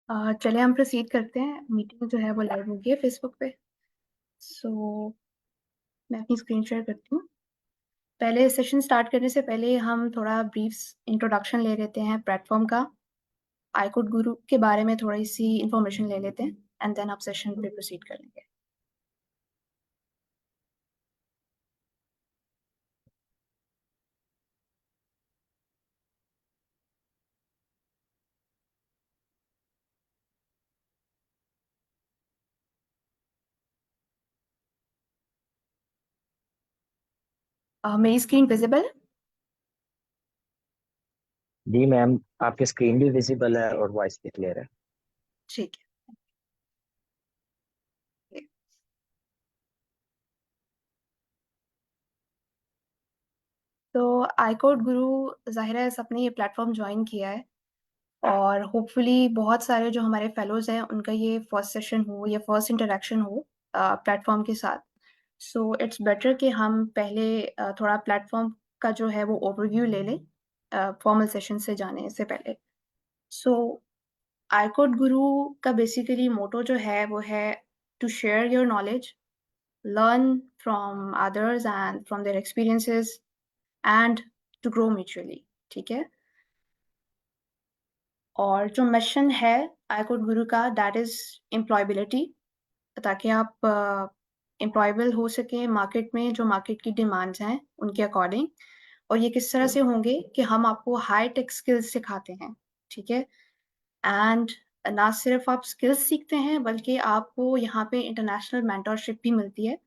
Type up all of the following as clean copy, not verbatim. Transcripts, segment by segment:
चलिए हम प्रोसीड करते हैं। मीटिंग जो है वो लाइव होगी है फेसबुक पे। सो मैं अपनी स्क्रीन शेयर करती हूँ। पहले सेशन स्टार्ट करने से पहले हम थोड़ा ब्रीफ इंट्रोडक्शन ले लेते हैं प्लेटफॉर्म का। आईकोड गुरु के बारे में थोड़ी सी इंफॉर्मेशन ले लेते हैं एंड देन आप सेशन पे प्रोसीड कर लेंगे। मेरी स्क्रीन विजिबल है? जी मैम, आपकी स्क्रीन भी विजिबल है और वॉइस भी क्लियर है। ठीक है। तो आईकोड गुरु जाहिर है सबने ये प्लेटफॉर्म ज्वाइन किया है और होपफुली बहुत सारे जो हमारे फेलोज हैं उनका ये फर्स्ट सेशन हो या फर्स्ट इंटरेक्शन हो प्लेटफॉर्म के साथ। सो इट्स बेटर कि हम पहले थोड़ा प्लेटफॉर्म का जो है वो ओवरव्यू ले लें फॉर्मल सेशन से जाने से पहले। सो आईकोड गुरु का बेसिकली मोटो जो है वो है to share your knowledge, learn from others and from their experiences and to grow mutually. ठीक है। और जो मिशन है आईकोड गुरु का दैट इज एम्प्लॉयबिलिटी, ताकि आप एम्प्लॉयबल हो सके मार्केट में, जो मार्केट की डिमांड्स हैं उनके अकॉर्डिंग। और ये किस तरह से होंगे कि हम आपको हाई टेक स्किल्स सिखाते हैं। ठीक है। एंड ना सिर्फ आप स्किल्स सीखते हैं बल्कि आपको यहाँ पे इंटरनेशनल मेंटोरशिप भी मिलती है।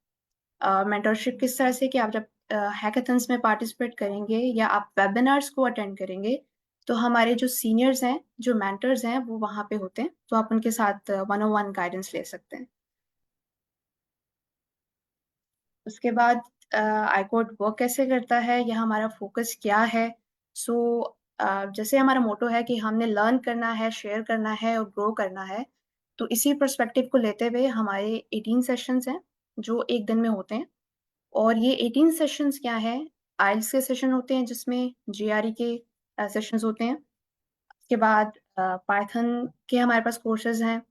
मेंटोरशिप किस तरह से कि आप जब हैकाथन्स में पार्टिसिपेट करेंगे या आप वेबिनार्स को अटेंड करेंगे तो हमारे जो सीनियर्स हैं, जो मेंटर्स हैं, वो वहाँ पे होते हैं, तो आप उनके साथ 101 गाइडेंस ले सकते हैं। उसके बाद आईकोड वर्क कैसे करता है या हमारा फोकस क्या है। सो जैसे हमारा मोटो है कि हमने लर्न करना है, शेयर करना है और ग्रो करना है, तो इसी पर्सपेक्टिव को लेते हुए हमारे 18 सेशंस हैं जो एक दिन में होते हैं। और ये 18 सेशंस क्या है, आइल्स के सेशन होते हैं जिसमें जीआरई के सेशंस होते हैं। उसके बाद पाइथन के हमारे पास कोर्सेज हैं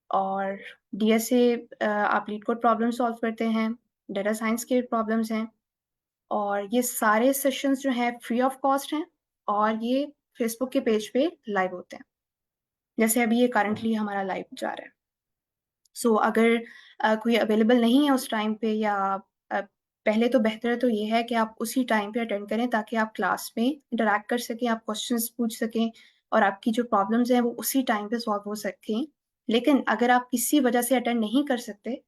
और डीएसए आप लीड कोड प्रॉब्लम सॉल्व करते हैं, डेटा साइंस के प्रॉब्लम्स हैं। और ये सारे सेशंस जो हैं फ्री ऑफ कॉस्ट हैं और ये फेसबुक के पेज पे लाइव होते हैं, जैसे अभी ये करंटली हमारा लाइव जा रहा है। सो अगर कोई अवेलेबल नहीं है उस टाइम पे या पहले तो बेहतर तो ये है कि आप उसी टाइम पे अटेंड करें ताकि आप क्लास में इंटरेक्ट कर सकें, आप क्वेश्चंस पूछ सकें और आपकी जो प्रॉब्लम्स हैं वो उसी टाइम पे सॉल्व हो सकें। लेकिन अगर आप किसी वजह से अटेंड नहीं कर सकते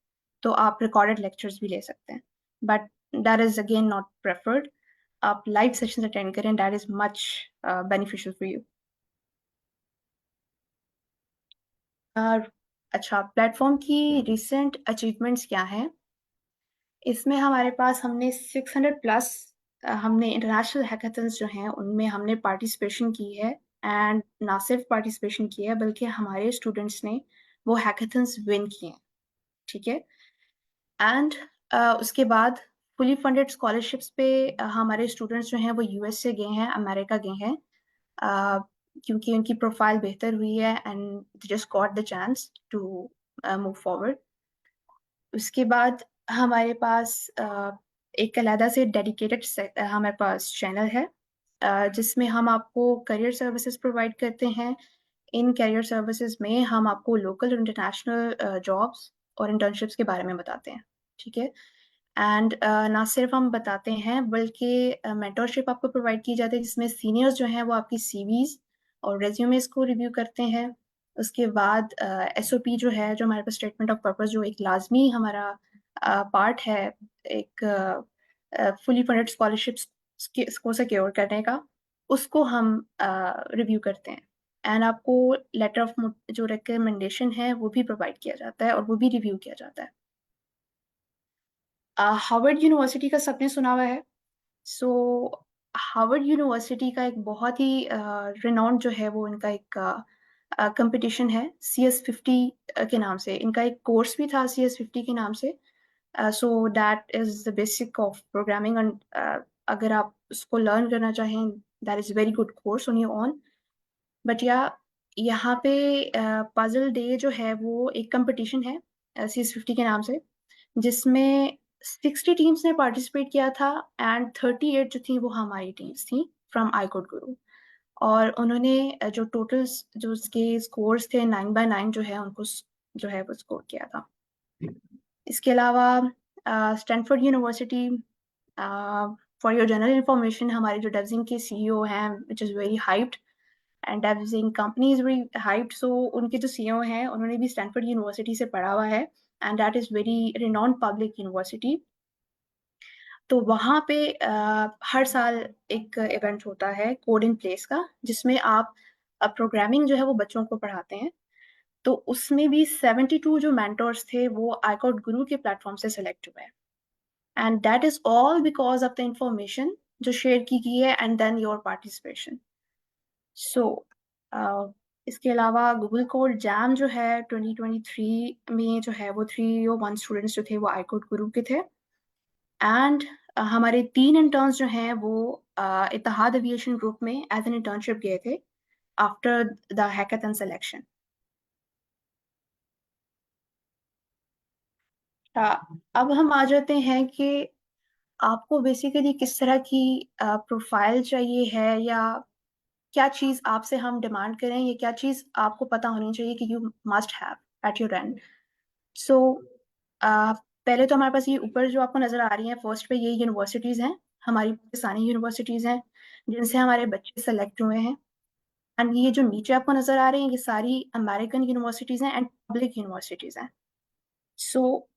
तो आप रिकॉर्डेड लेक्चर्स भी ले सकते हैं, but that is again not preferred. आप लाइव सेशन अटेंड करें, that is much beneficial for you. अच्छा, प्लेटफॉर्म की रिसेंट अचीवमेंट्स क्या हैं? इसमें हमारे पास हमने 600 प्लस हमने इंटरनेशनल हैकाथन्स जो हैं उनमें हमने पार्टिसिपेशन की है। एंड ना सिर्फ पार्टिसिपेशन की है बल्कि हमारे स्टूडेंट्स ने वो हैकाथन्स विन किए हैं। ठीक है। एंड उसके बाद फुली फंडेड स्कॉलरशिप्स पे हमारे स्टूडेंट्स जो हैं वो यूएस से गए हैं, अमेरिका गए हैं, क्योंकि उनकी प्रोफाइल बेहतर हुई है and just got the chance to move forward. उसके बाद हमारे पास एक अलहदा से डेडिकेटेड हमारे पास चैनल है जिसमें हम आपको करियर सर्विसेज प्रोवाइड करते हैं। इन करियर सर्विसेज में हम आपको लोकल और इंटरनेशनल जॉब्स और इंटर्नशिप्स के बारे में बताते हैं। ठीक है। एंड ना सिर्फ हम बताते हैं बल्कि मेंटोरशिप आपको प्रोवाइड की जाती है जिसमें सीनियर्स जो हैं वो आपकी सीवीज और रेज्यूमेस को रिव्यू करते हैं। उसके बाद एसओपी जो है, जो हमारे पास स्टेटमेंट ऑफ पर्पस, जो एक लाजमी हमारा पार्ट है एक फुली फंडेड स्कॉलरशिप्स को सिक्योर करने का, उसको हम रिव्यू करते हैं। एंड आपको लेटर ऑफ जो रिकमेंडेशन है वो भी प्रोवाइड किया जाता है और वो भी रिव्यू किया जाता है। हार्वर्ड यूनिवर्सिटी का सबने सुना हुआ है। सो हार्वर्ड यूनिवर्सिटी का एक बहुत ही रिनाउंड जो है वो इनका एक कंपटीशन है CS50 के नाम से। इनका एक कोर्स भी था CS50 के नाम से। So that is the basic of programming and अगर आप उसको लर्न करना चाहें that is very good course on your own. But या यहाँ पे पजल डे जो है वो एक कंपटीशन है CS50 के नाम से, जिसमें 60 टीम्स ने पार्टिसिपेट किया था एंड 38 जो थी वो हमारी टीम्स थी फ्रॉम आईकोड गुरु। और उन्होंने जो टोटल जो उसके स्कोर्स थे 9 बाय 9 जो है उनको जो है वो स्कोर किया था। इसके अलावा Stanford university, for your general information, हमारे जो डेवजिंग के सीईओ हैं which is very hyped and डेवजिंग company is very hyped, so उनके जो सीईओ हैं उन्होंने भी स्टैनफोर्ड यूनिवर्सिटी से पढ़ा हुआ है and that is very renowned public university. तो वहाँ पे हर साल एक इवेंट होता है कोड इन प्लेस का, जिसमें आप प्रोग्रामिंग जो है वो बच्चों को पढ़ाते हैं। तो उसमें भी 72 जो मेंटोर्स थे वो आईकॉड गुरु के प्लेटफॉर्म से सेलेक्ट हुए हैं and that is all because of the information जो शेयर की गई है एंड देन योर पार्टिसिपेशन। सो इसके अलावा गूगल कोड जैम जो है 2023 में जो है वो 301 स्टूडेंट्स जो थे वो आईकोड गुरु के थे एंड हमारे 3 इंटर्न्स जो हैं वो इत्तेहाद एविएशन ग्रुप में एज एन इंटर्नशिप गए थे आफ्टर द हैकाथन सिलेक्शन। अब हम आ जाते हैं कि आपको बेसिकली किस तरह की प्रोफाइल चाहिए है, या क्या चीज़ आपसे हम डिमांड करें, या क्या चीज़ आपको पता होनी चाहिए कि you must have at your end. So पहले तो हमारे पास ये ऊपर जो आपको नज़र आ रही हैं फर्स्ट पे, ये यूनिवर्सिटीज़ हैं, हमारी पाकिस्तानी यूनिवर्सिटीज़ हैं जिनसे हमारे बच्चे सेलेक्ट हुए हैं। एंड ये जो नीचे आपको नज़र आ रहे हैं ये सारी अमेरिकन यूनिवर्सिटीज़ हैं एंड पब्लिक यूनिवर्सिटीज़ हैं। सो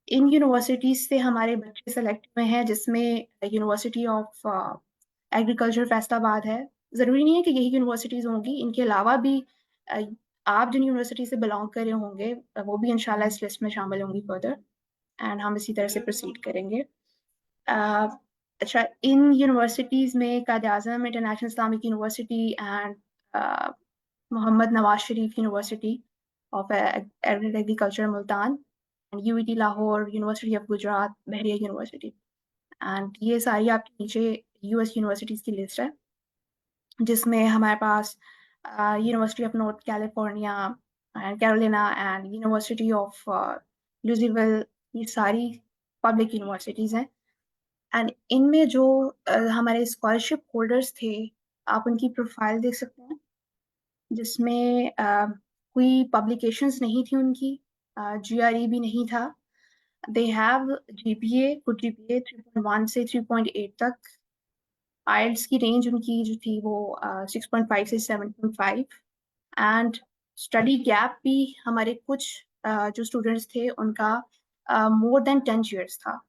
इन यूनिवर्सिटीज से हमारे बच्चे सेलेक्ट हुए हैं, जिसमें यूनिवर्सिटी ऑफ एग्रीकल्चर फैसलाबाद है। ज़रूरी नहीं है कि यही यूनिवर्सिटीज़ होंगी, इनके अलावा भी अ, आप जिन यूनिवर्सिटी से बिलोंग कर रहे होंगे वो भी इंशाल्लाह इस लिस्ट में शामिल होंगी फर्दर, एंड हम इसी तरह से प्रोसीड करेंगे। अ, अच्छा, इन यूनिवर्सिटीज़ में Quaid Azam international Islamic university and Mohammad Nawaz Sharif university of agriculture Multan, UET Lahore, university of Gujrat, Bahria university, and ये सारी आपके नीचे यूएस यूनिवर्सिटीज़ की लिस्ट है, जिसमें हमारे पास university of north California and Carolina and university of Louisville, ये सारी पब्लिक यूनिवर्सिटीज़ हैं। एंड इनमें जो हमारे स्कॉलरशिप होल्डर्स थे, आप उनकी प्रोफाइल देख सकते हैं, जिसमें कोई पब्लिकेशंस नहीं थी उनकी, जीआरई भी नहीं था। They have GPA, good GPA 3.1 से 3.8 तक। आइल्स की रेंज उनकी जो थी वो 6.5 से 7.5। एंड स्टडी गैप भी हमारे कुछ जो स्टूडेंट्स थे उनका मोर देन 10 years था।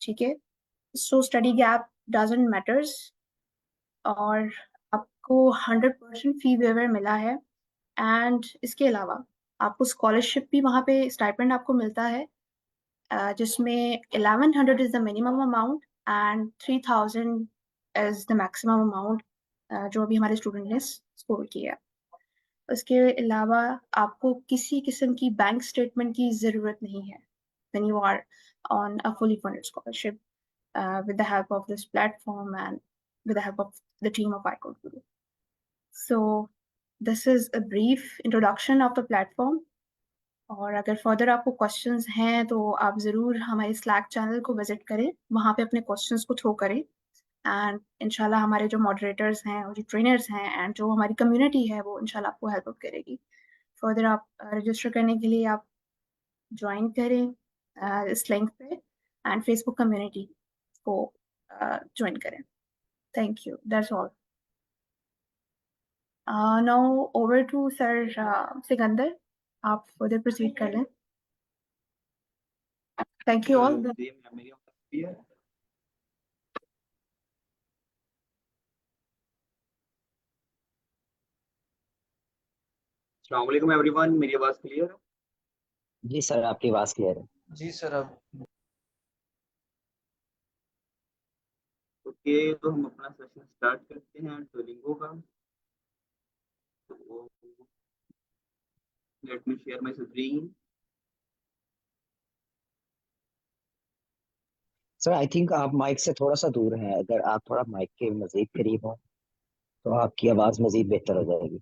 ठीक है, so study gap doesn't matters, और आपको 100% फी वेवर मिला है। एंड इसके अलावा आपको स्कॉलरशिप भी वहाँ पे स्टाइपेंड आपको मिलता है, जिसमें 1100 is the minimum amount and 3000 is the maximum amount जो अभी हमारे स्टूडेंट ने स्कोर किया है। उसके अलावा आपको किसी किस्म की बैंक स्टेटमेंट की ज़रूरत नहीं है when you are on a fully funded scholarship with the help of this platform and with the help of the team of iCode Guru. So this is a brief introduction of the platform. और अगर further आपको questions हैं तो आप ज़रूर हमारे slack channel को visit करें, वहाँ पे अपने क्वेश्चंस को थ्रो करें, एंड इंशाल्लाह हमारे जो मॉडरेटर्स हैं और जो ट्रेनर्स हैं एंड जो हमारी कम्युनिटी है वो इंशाल्लाह आपको हेल्प करेगी। फर्दर आप रजिस्टर करने के लिए आप ज्वाइन करें इस लिंक पे एंड फेसबुक कम्युनिटी को ज्वाइन करें। Thank you, that's all. Now over to sir Sikandar, आप फर्दर प्रोसीड कर लें। Thank you all. अस्सलाम वालेकुम एवरीवन, मेरी आवाज क्लियर है? जी सर, आपकी आवाज क्लियर है। जी सर। अब ओके, तो हम अपना सेशन स्टार्ट करते हैं डुओलिंगो का। तो let me share my screen. Sir I think आप माइक से थोड़ा सा दूर हैं, अगर आप थोड़ा माइक के मजीद करीब हो तो आपकी आवाज मजीद बेहतर हो जाएगी।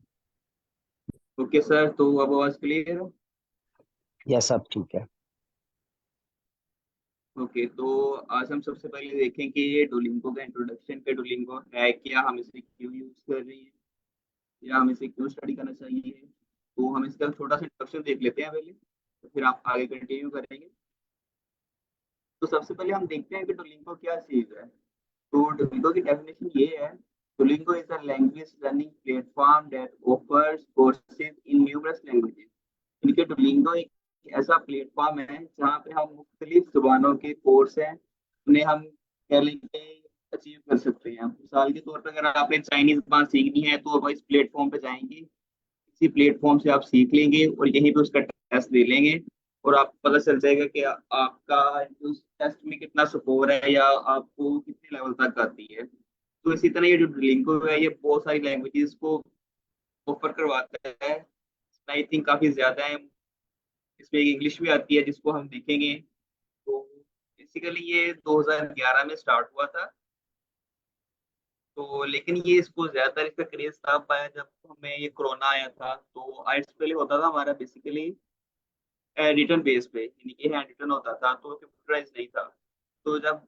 ओके सर, तो अब आवाज क्लियर है? यह सब ठीक है। ओके, तो आज हम सबसे पहले देखें कि ये डुलिंगो का इंट्रोडक्शन के डुलिंगो है क्या, हम इसे क्यों यूज कर रहे हैं या हम इसे क्यों स्टडी करना चाहिए। तो हम इसका छोटा सा इंट्रोडक्शन देख लेते हैं पहले, तो फिर आप आगे कंटिन्यू करेंगे। तो सबसे पहले हम देखते हैं कि डुलिंगो क्या चीज है। तो डुलिंगो की डेफिनेशन ये है: Duolingo is a language learning platform that offers courses in numerous languages. इनके डुलिंगो एक ऐसा प्लेटफॉर्म है जहाँ पे हम मुख्तलिफ जुबानों के कोर्स हैं उन्हें हम कह लेंगे अचीव कर सकते हैं। मिसाल के तौर पर अगर आपने चाइनीज जबान सीखनी है तो आप इस प्लेटफॉर्म पे जाएंगे, इसी प्लेटफॉर्म से आप सीख लेंगे और यहीं पे उसका टेस्ट दे लेंगे और आपको पता चल जाएगा कि आपका उस टेस्ट में कितना स्कोर है या आपको कितने लेवल तक आती है। तो इसी तरह ये जो डुलिंगो है ये बहुत सारी लैंग्वेजेस को ऑफर करवाता है। आई थिंक काफी ज्यादा है। इसमें एक इंग्लिश भी आती है जिसको हम देखेंगे। तो बेसिकली ये 2011 में स्टार्ट हुआ था। तो लेकिन ये इसको ज्यादातर इसका क्रेज तब पाया जब हमें ये कोरोना आया था। तो आइट्स पहले होता था हमारा बेसिकली रिटर्न बेस पे, यानी कि हैंड रिटर्न होता था, तो कंप्यूटराइज नहीं था। तो जब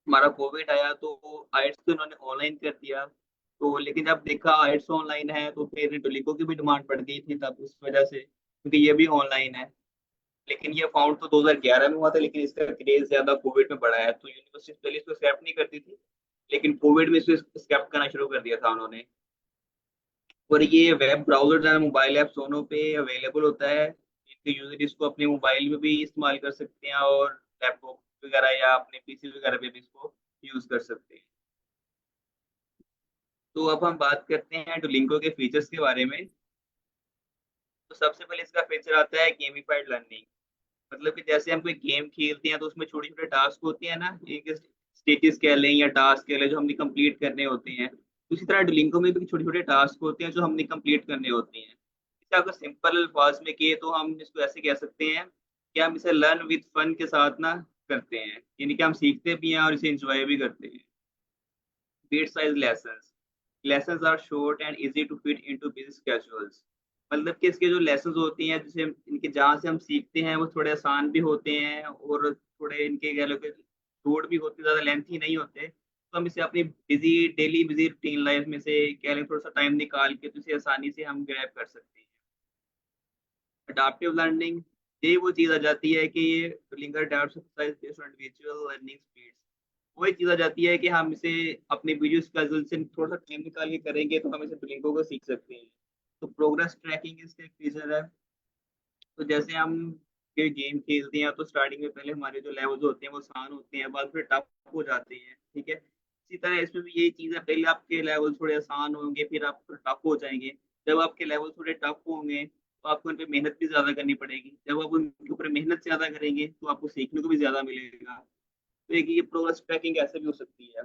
हमारा कोविड आया तो आइट्स को इन्होंने ऑनलाइन कर दिया। तो लेकिन जब देखा आइट्स ऑनलाइन है तो फिर डुलिंगो की भी डिमांड बढ़ गई थी तब उस वजह से, क्योंकि ये भी ऑनलाइन है। लेकिन ये फाउंड तो 2011 में हुआ था, लेकिन इसका क्रेज ज्यादा कोविड में बढ़ा है। तो यूनिवर्सिटी पहले इसको एक्सेप्ट नहीं करती थी, लेकिन कोविड में इसको एक्सेप्ट करना शुरू कर दिया था उन्होंने। और ये वेब ब्राउजर या मोबाइल ऐप दोनों पे अवेलेबल होता है। इनके यूजर इसको अपने मोबाइल में भी इस्तेमाल कर सकते हैं और लैपटॉप वगैरह या अपने पीसी वगैरह पे भी इसको यूज कर सकते हैं। तो अब हम बात करते हैं डुलिंगो के फीचर्स के बारे में। तो सबसे पहले इसका फीचर आता है गेमिफाइड लर्निंग। मतलब कि जैसे हम कोई गेम खेलते हैं तो उसमें छोटे छोटे टास्क होते हैं ना, एक स्टेटस कह लें या टास्क कह लें जो हमने कंप्लीट करने होते हैं। उसी तरह डुलिंगो में भी छोटे छोटे टास्क होते हैं जो हमने कंप्लीट करने होते हैं। इसे अगर सिंपल अल्फाज में किए तो हम इसको ऐसे कह सकते हैं कि हम इसे लर्न विद फन के साथ ना करते हैं, यानी कि हम सीखते भी हैं और इसे एंजॉय भी करते हैं। Bite size lessons, lessons are short and easy to fit into busy schedules. मतलब कि इसके जो लेसन्स होती हैं जैसे इनके जहाँ से हम सीखते हैं वो थोड़े आसान भी होते हैं और थोड़े इनके कह लो कि शॉर्ट भी होते, ज़्यादा लेंथी नहीं होते। तो हम इसे अपनी busy daily busy routine life में से कह लें थोड़ा सा टाइम निकाल के तो इसे आसानी से हम ग्रैब कर सकते हैं। अडाप्टिव लर्निंग, ये वो चीज़ आ जाती है कि ये लिंगर adapt exercise based on individual learning speeds. वही चीज़ आ जाती है कि हम इसे अपने वीडियो स्केड्यूल से थोड़ा सा टाइम निकाल के करेंगे तो हम इसे लिंगों को सीख सकते हैं। तो प्रोग्रेस ट्रैकिंग इसका एक फीचर है। तो जैसे हम कोई गेम खेलते हैं तो स्टार्टिंग में पहले हमारे जो लेवल्स होते हैं वो आसान होते हैं, बाद फिर टफ हो जाते हैं, ठीक है। इसी तरह इसमें भी यही चीज़ है, पहले आपके लेवल थोड़े आसान होंगे फिर आप टफ हो जाएंगे। जब आपके लेवल थोड़े टफ होंगे तो आपको उन पर मेहनत भी ज़्यादा करनी पड़ेगी। जब आप उनके ऊपर मेहनत ज़्यादा करेंगे तो आपको सीखने को भी ज़्यादा मिलेगा। तो एक ये प्रोग्रेस ट्रैकिंग ऐसे भी हो सकती है।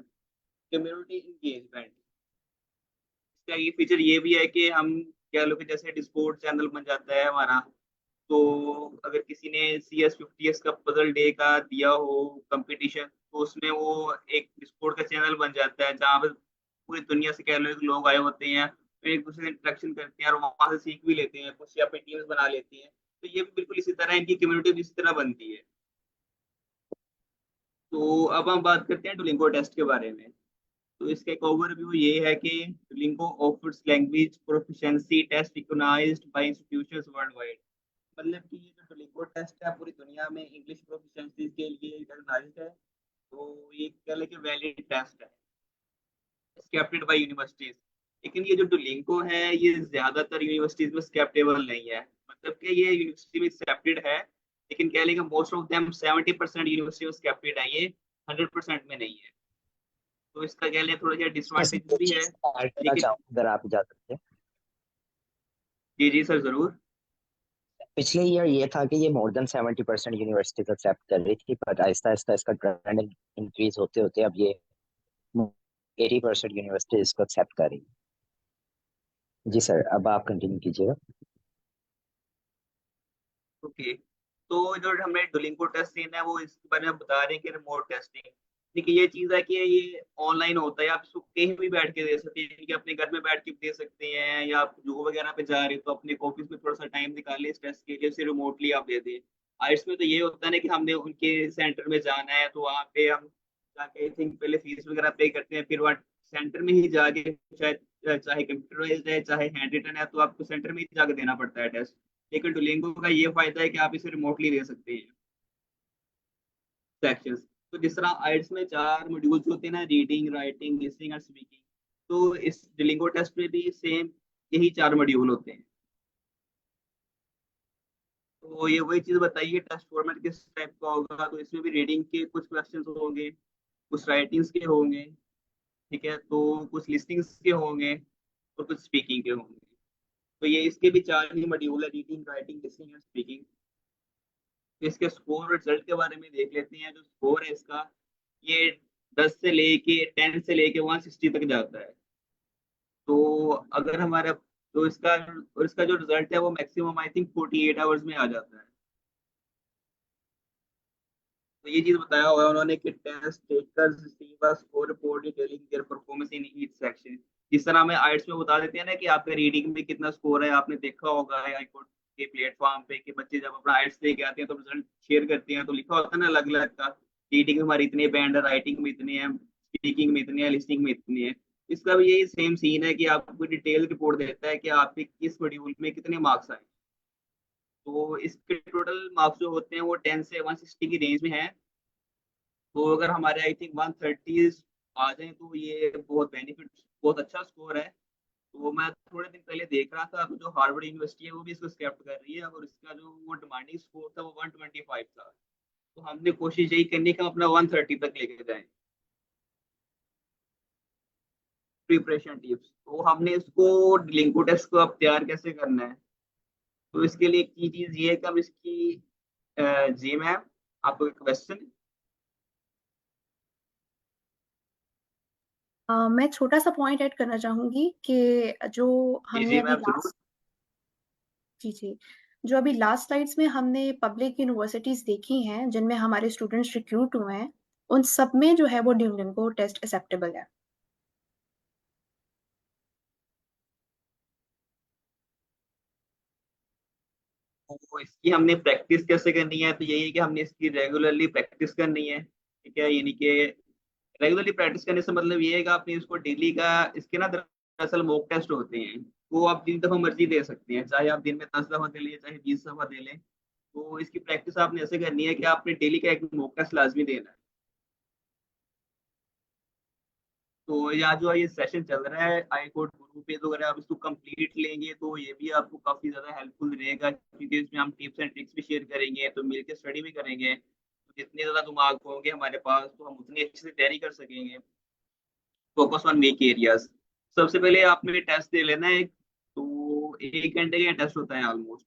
कम्युनिटी इंगेजमेंट, इसका ये फीचर ये भी है कि हम कह लो कि जैसे डिस्कॉर्ड चैनल बन जाता है हमारा। तो अगर किसी ने CS50S का पजल डे का दिया हो कंपटीशन तो उसमें वो एक डिस्कॉर्ड का चैनल बन जाता है जहाँ पर पूरी दुनिया से कह लो कि लोग आए होते हैं, तो एक दूसरे से इंटरेक्शन करते हैं और वहां से सीख भी लेते हैं, कुछ या पे टीम्स बना लेती हैं। तो ये भी बिल्कुल इसी तरह इनकी कम्युनिटी भी इसी तरह बनती है। तो अब हम बात करते हैं डुलिंगो टेस्ट के बारे में। तो इसका एक ओवरव्यू ये है कि Duolingo offers language proficiency test recognized by institutions world wide. मतलब कि ये जो डुलिंगो टेस्ट है पूरी दुनिया में इंग्लिश प्रोफिशिएंसी के लिए रिकॉग्नाइज्ड है। तो ये कह लें कि वैलिड टेस्ट है, एक्सेप्टेड बाय यूनिवर्सिटीज। लेकिन ये जो डुलिंगो है ये ज्यादातर यूनिवर्सिटीज में एक्सेप्टेबल नहीं है। मतलब कि ये यूनिवर्सिटी में एक्सेप्टेड है लेकिन कह लें कि मोस्ट ऑफ देम 70% यूनिवर्सिटी में एक्सेप्टेड है, ये 100% में नहीं है। तो इसका कह लें थोड़ा सा इसमें से डिसएडवांटेज दो भी है। चीज ऐड करना लेकिन चाहूँ अगर आप इजाजत दें। जी जी सर जरूर। पिछले ईयर ये था कि ये मोर देन 70% यूनिवर्सिटीज एक्सेप्ट कर रही थी, बट आहिस्ता आहिस्ता इसका ट्रेंड इंक्रीज होते होते अब ये 80% यूनिवर्सिटीज इसको एक्सेप्ट कर रही है। जी सर, अब आप कंटिन्यू कीजिएगा। ओके, तो जो हमने डुलिंगो टेस्ट सीन है वो इसके बारे में बता रहे हैं कि रिमोट टेस्टिंग। देखिए ये चीज है कि ये ऑनलाइन होता है, आप इसको कहीं भी बैठ के दे सकते हैं, कि अपने घर में बैठ के भी दे सकते हैं, या आप जॉब वगैरह पे जा रहे हो तो अपने ऑफिस में थोड़ा सा टाइम निकाल इस टेस्ट के लिए, उसे रिमोटली आप दे दें। आइट्स में तो ये होता है ना कि हमने उनके सेंटर में जाना है, तो वहाँ पे हम जाके आई थिंक पहले फीस वगैरह पे करते हैं, फिर वहाँ सेंटर में ही जाके, चाहे चाहे कंप्यूटराइज्ड है चाहे हैंड रिटन है, तो आपको सेंटर में ही जाके देना पड़ता है टेस्ट। लेकिन डुलिंगो का ये फायदा है कि आप इसे रिमोटली दे सकते हैं सेक्शंस। तो जिस तरह आइट्स में 4 मॉड्यूल्स होते हैं ना, रीडिंग राइटिंग लिसनिंग और स्पीकिंग, तो इस डुलिंगो टेस्ट में भी सेम यही 4 मॉड्यूल होते हैं। तो ये वही चीज बताइए टेस्ट फॉर्मेट किस टाइप का होगा, तो इसमें भी रीडिंग के कुछ क्वेश्चंस होंगे, कुछ राइटिंग्स के होंगे, ठीक है, तो कुछ लिसनिंग्स के होंगे और कुछ स्पीकिंग के होंगे। तो ये इसके भी 4 ही मॉड्यूल है, रीडिंग राइटिंग लिसनिंग और स्पीकिंग। इसके स्कोर रिजल्ट के बारे में देख लेते हैं। जो स्कोर है इसका, ये 10 से लेके 10 से लेके 160 तक जाता है। तो अगर हमारा, तो इसका जो रिजल्ट है वो मैक्सिमम आई थिंक 48 आवर्स में आ जाता है। तो ये चीज बताया हुआ है उन्होंने कि test takers receive a score report detailing their performance in each section. जिस तरह हमें आइट्स में बता देते हैं ना कि आपके रीडिंग में कितना स्कोर है, आपने देखा होगा आईकोट के प्लेटफॉर्म पे कि बच्चे जब अपना आइट्स लेके आते हैं तो रिजल्ट शेयर करते हैं, तो लिखा होता है ना अलग अलग का, रीडिंग में हमारे इतने बैंड है, राइटिंग में इतने हैं, स्पीकिंग में इतने हैं, लिसनिंग में इतने हैं। इसका भी यही सेम सीन है कि आपको डिटेल रिपोर्ट देता है कि आपके किस मॉड्यूल में कितने मार्क्स आए। तो इसके टोटल मार्क्स जो होते हैं वो 10 से 160 की रेंज में है। तो अगर हमारे आई थिंक 130 आ जाए तो ये बहुत बेनिफिट, बहुत अच्छा स्कोर है। तो मैं थोड़े दिन पहले देख रहा था, तो जो हार्वर्ड यूनिवर्सिटी है वो भी इसको एक्सेप्ट कर रही है, और इसका जो वो डिमांडिंग स्कोर था वो 125 था। तो हमने कोशिश यही करनी कि हम अपना 130 तक लेके जाएं। प्रिपरेशन टिप्स, तो हमने इसको लिंको टेस्ट को अब तैयार कैसे करना है, तो इसके लिए की चीज ये है कि हम इसकी जी मैम, आपको एक क्वेश्चन। मैं छोटा सा पॉइंट ऐड करना चाहूंगी कि जो जी हमने जी अभी मैम जरूर। लास्ट, जी जी, जो अभी लास्ट स्लाइड्स में हमने पब्लिक यूनिवर्सिटीज देखी हैं जिनमें हमारे स्टूडेंट्स रिक्रूट हुए हैं, उन सब में जो है वो ड्यूलिंगो टेस्ट एक्सेप्टेबल है। तो इसकी हमने प्रैक्टिस कैसे करनी है, तो यही है कि हमने इसकी रेगुलरली प्रैक्टिस करनी है, ठीक है। यानी कि रेगुलरली प्रैक्टिस करने से मतलब ये है कि आपने इसको डेली का, इसके ना दरअसल मॉक टेस्ट होते हैं, वो आप जिन दफा मर्जी दे सकते हैं, चाहे आप दिन में 10 दफा दे लें चाहे 20 दफा दे लें। तो इसकी प्रैक्टिस आपने ऐसे करनी है कि आपने डेली का एक मॉक टेस्ट लाजमी देना है। तो यहाँ जो ये सेशन चल रहा है आई कोड गुरु पे, तो अगर आप इसको कंप्लीट लेंगे तो ये भी आपको काफी ज्यादा हेल्पफुल रहेगा, क्योंकि इसमें हम टिप्स एंड ट्रिक्स भी शेयर करेंगे, तो मिलकर स्टडी भी करेंगे। तो जितने ज्यादा दिमाग होंगे हमारे पास, तो हम उतनी अच्छे से तैयारी कर सकेंगे। Focus on weak areas. सबसे पहले आपने टेस्ट दे लेना है, तो 1 घंटे का टेस्ट होता है ऑलमोस्ट।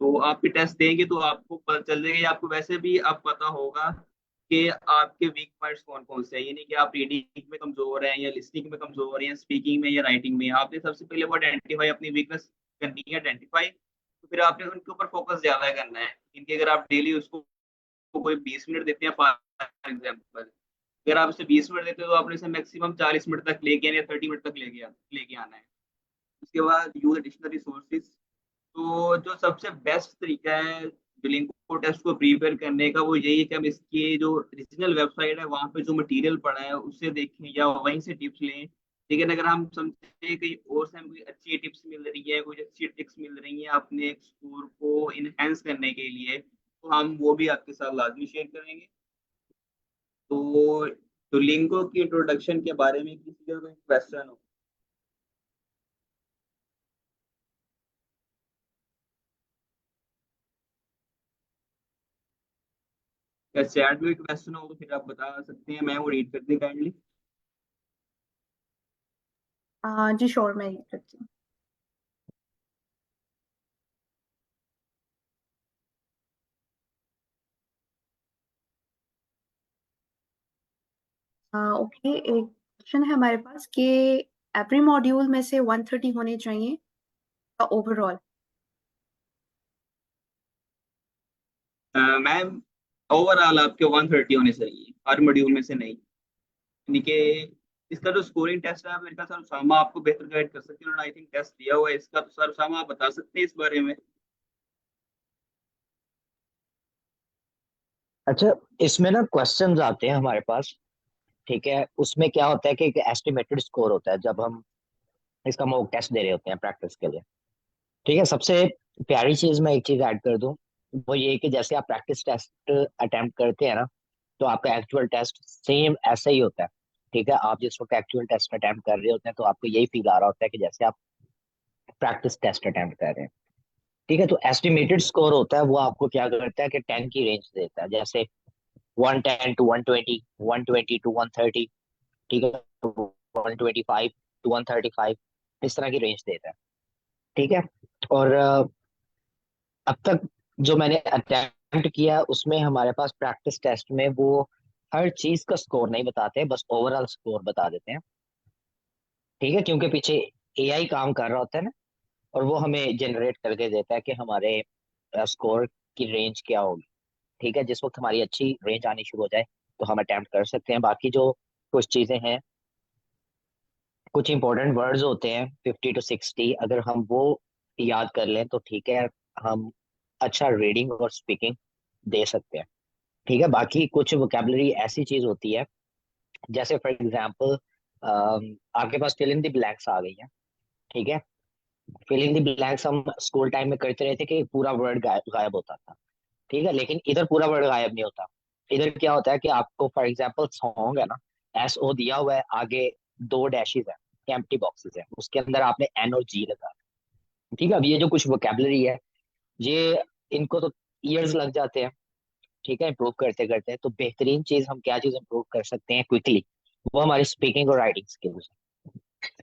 तो आप भी टेस्ट देंगे तो आपको पता चल जाएगा, या आपको वैसे भी आप पता होगा कि आपके वीक पॉइंट्स कौन कौन से हैं, यानी कि आप रीडिंग में कमजोर हैं या लिसनिंग में कमजोर हैं, स्पीकिंग में या राइटिंग में। आपने सबसे पहले वो आइडेंटिफाई, अपनी वीकनेस करनी है आइडेंटिफाई, तो फिर आपने उनके ऊपर फोकस ज्यादा करना है। इनके अगर आप डेली उसको कोई 20 मिनट देते हैं फॉर एग्जाम्पल, अगर आप इसे 20 मिनट देते हो तो आपने इसे मैक्सिमम 40 मिनट तक लेके आना या 30 मिनट तक लेके आना है। उसके बाद यूज एडिशनल रिसोर्सेज। तो जो सबसे बेस्ट तरीका है बिलिंगो टेस्ट को प्रिपेयर करने का, वो यही है कि हम इसकी जो रीजनल वेबसाइट है वहाँ पे जो मटेरियल पड़ा है उससे देखें या वहीं से टिप्स लें। लेकिन अगर हम समझे कहीं और से हमें कोई अच्छी टिप्स मिल रही है, कुछ अच्छी ट्रिक्स मिल रही है अपने स्कोर को इनहेंस करने के लिए, तो हम वो भी आपके साथ लाजमी शेयर करेंगे। तो डुलिंगो की इंट्रोडक्शन के बारे में किसी का कोई क्वेश्चन हो? या चैट में क्वेश्चन हो तो फिर आप बता सकते हैं, मैं वो रीड कर दी काइंडली। जी श्योर, मैं ये करती हूँ। ओके, एक क्वेश्चन है हमारे पास कि एवरी मॉड्यूल में से 130 होने चाहिए ओवरऑल। मैम ओवरऑल आपके 130 होने चाहिए, हर मॉड्यूल में से नहीं। यानी कि इसका जो स्कोरिंग टेस्ट है मेरे ख्याल सर उसामा आपको बेहतर गाइड कर सकते हैं, उन्होंने आई थिंक टेस्ट दिया हुआ है इसका, तो सर उसामा आप बता सकते हैं इस बारे में? अच्छा, इसमें ना क्वेश्चंस आते हैं हमारे पास। ठीक है, उसमें क्या होता है कि एक एस्टिमेटेड स्कोर होता है जब हम इसका मॉक टेस्ट दे रहे होते हैं प्रैक्टिस के लिए। ठीक है, सबसे प्यारी चीज मैं एक चीज ऐड कर दूं, वो ये कि जैसे आप प्रैक्टिस टेस्ट अटेम्प्ट करते हैं ना, तो आपका एक्चुअल टेस्ट सेम ऐसा ही होता है। ठीक है, आप जिस वक्त एक्चुअल टेस्ट अटेम्प्ट कर रहे होते हैं तो आपको यही फील आ रहा होता है कि जैसे आप प्रैक्टिस टेस्ट अटेम्प्ट कर रहे हैं। ठीक है, तो एस्टिमेटेड स्कोर होता है वो आपको क्या करता है कि 10 की रेंज देता है, जैसे 110 to 120, 120 to 130। ठीक है, 125 to 135, इस तरह की रेंज देता है। ठीक है, और अब तक जो मैंने अटेम्प्ट किया उसमें हमारे पास प्रैक्टिस टेस्ट में वो हर चीज का स्कोर नहीं बताते, बस ओवरऑल स्कोर बता देते हैं। ठीक है, क्योंकि पीछे एआई काम कर रहा होता है ना, और वो हमें जनरेट करके देता है कि हमारे स्कोर की रेंज क्या होगी। ठीक है, जिस वक्त हमारी अच्छी रेंज आनी शुरू हो जाए तो हम अटेम्प्ट कर सकते हैं। बाकी जो कुछ चीजें हैं, कुछ इंपॉर्टेंट वर्ड्स होते हैं 50 to 60, अगर हम वो याद कर लें तो ठीक है, हम अच्छा रीडिंग और स्पीकिंग दे सकते हैं। ठीक है, बाकी कुछ वोकेबलरी ऐसी चीज होती है, जैसे फॉर एग्जांपल आपके पास फिल इन द ब्लैंक्स आ गई है। ठीक है, फिल इन द ब्लैंक्स हम स्कूल टाइम में करते रहते कि पूरा वर्ड गायब होता था। ठीक है, लेकिन इधर पूरा वर्ड गायब नहीं होता। इधर क्या होता है कि आपको फॉर एग्जांपल सॉन्ग है ना, SO दिया हुआ है, आगे दो डैशेस है, एम्प्टी बॉक्सेस है, उसके अंदर आपने N और G लगा। ठीक है, अब ये जो कुछ वोकेबलरी है, ये इनको तो ईयर्स लग जाते हैं। ठीक है, इम्प्रूव करते करते, तो बेहतरीन चीज हम क्या चीज इम्प्रूव कर सकते हैं क्विकली, वो हमारी स्पीकिंग और राइटिंग स्किल्स है।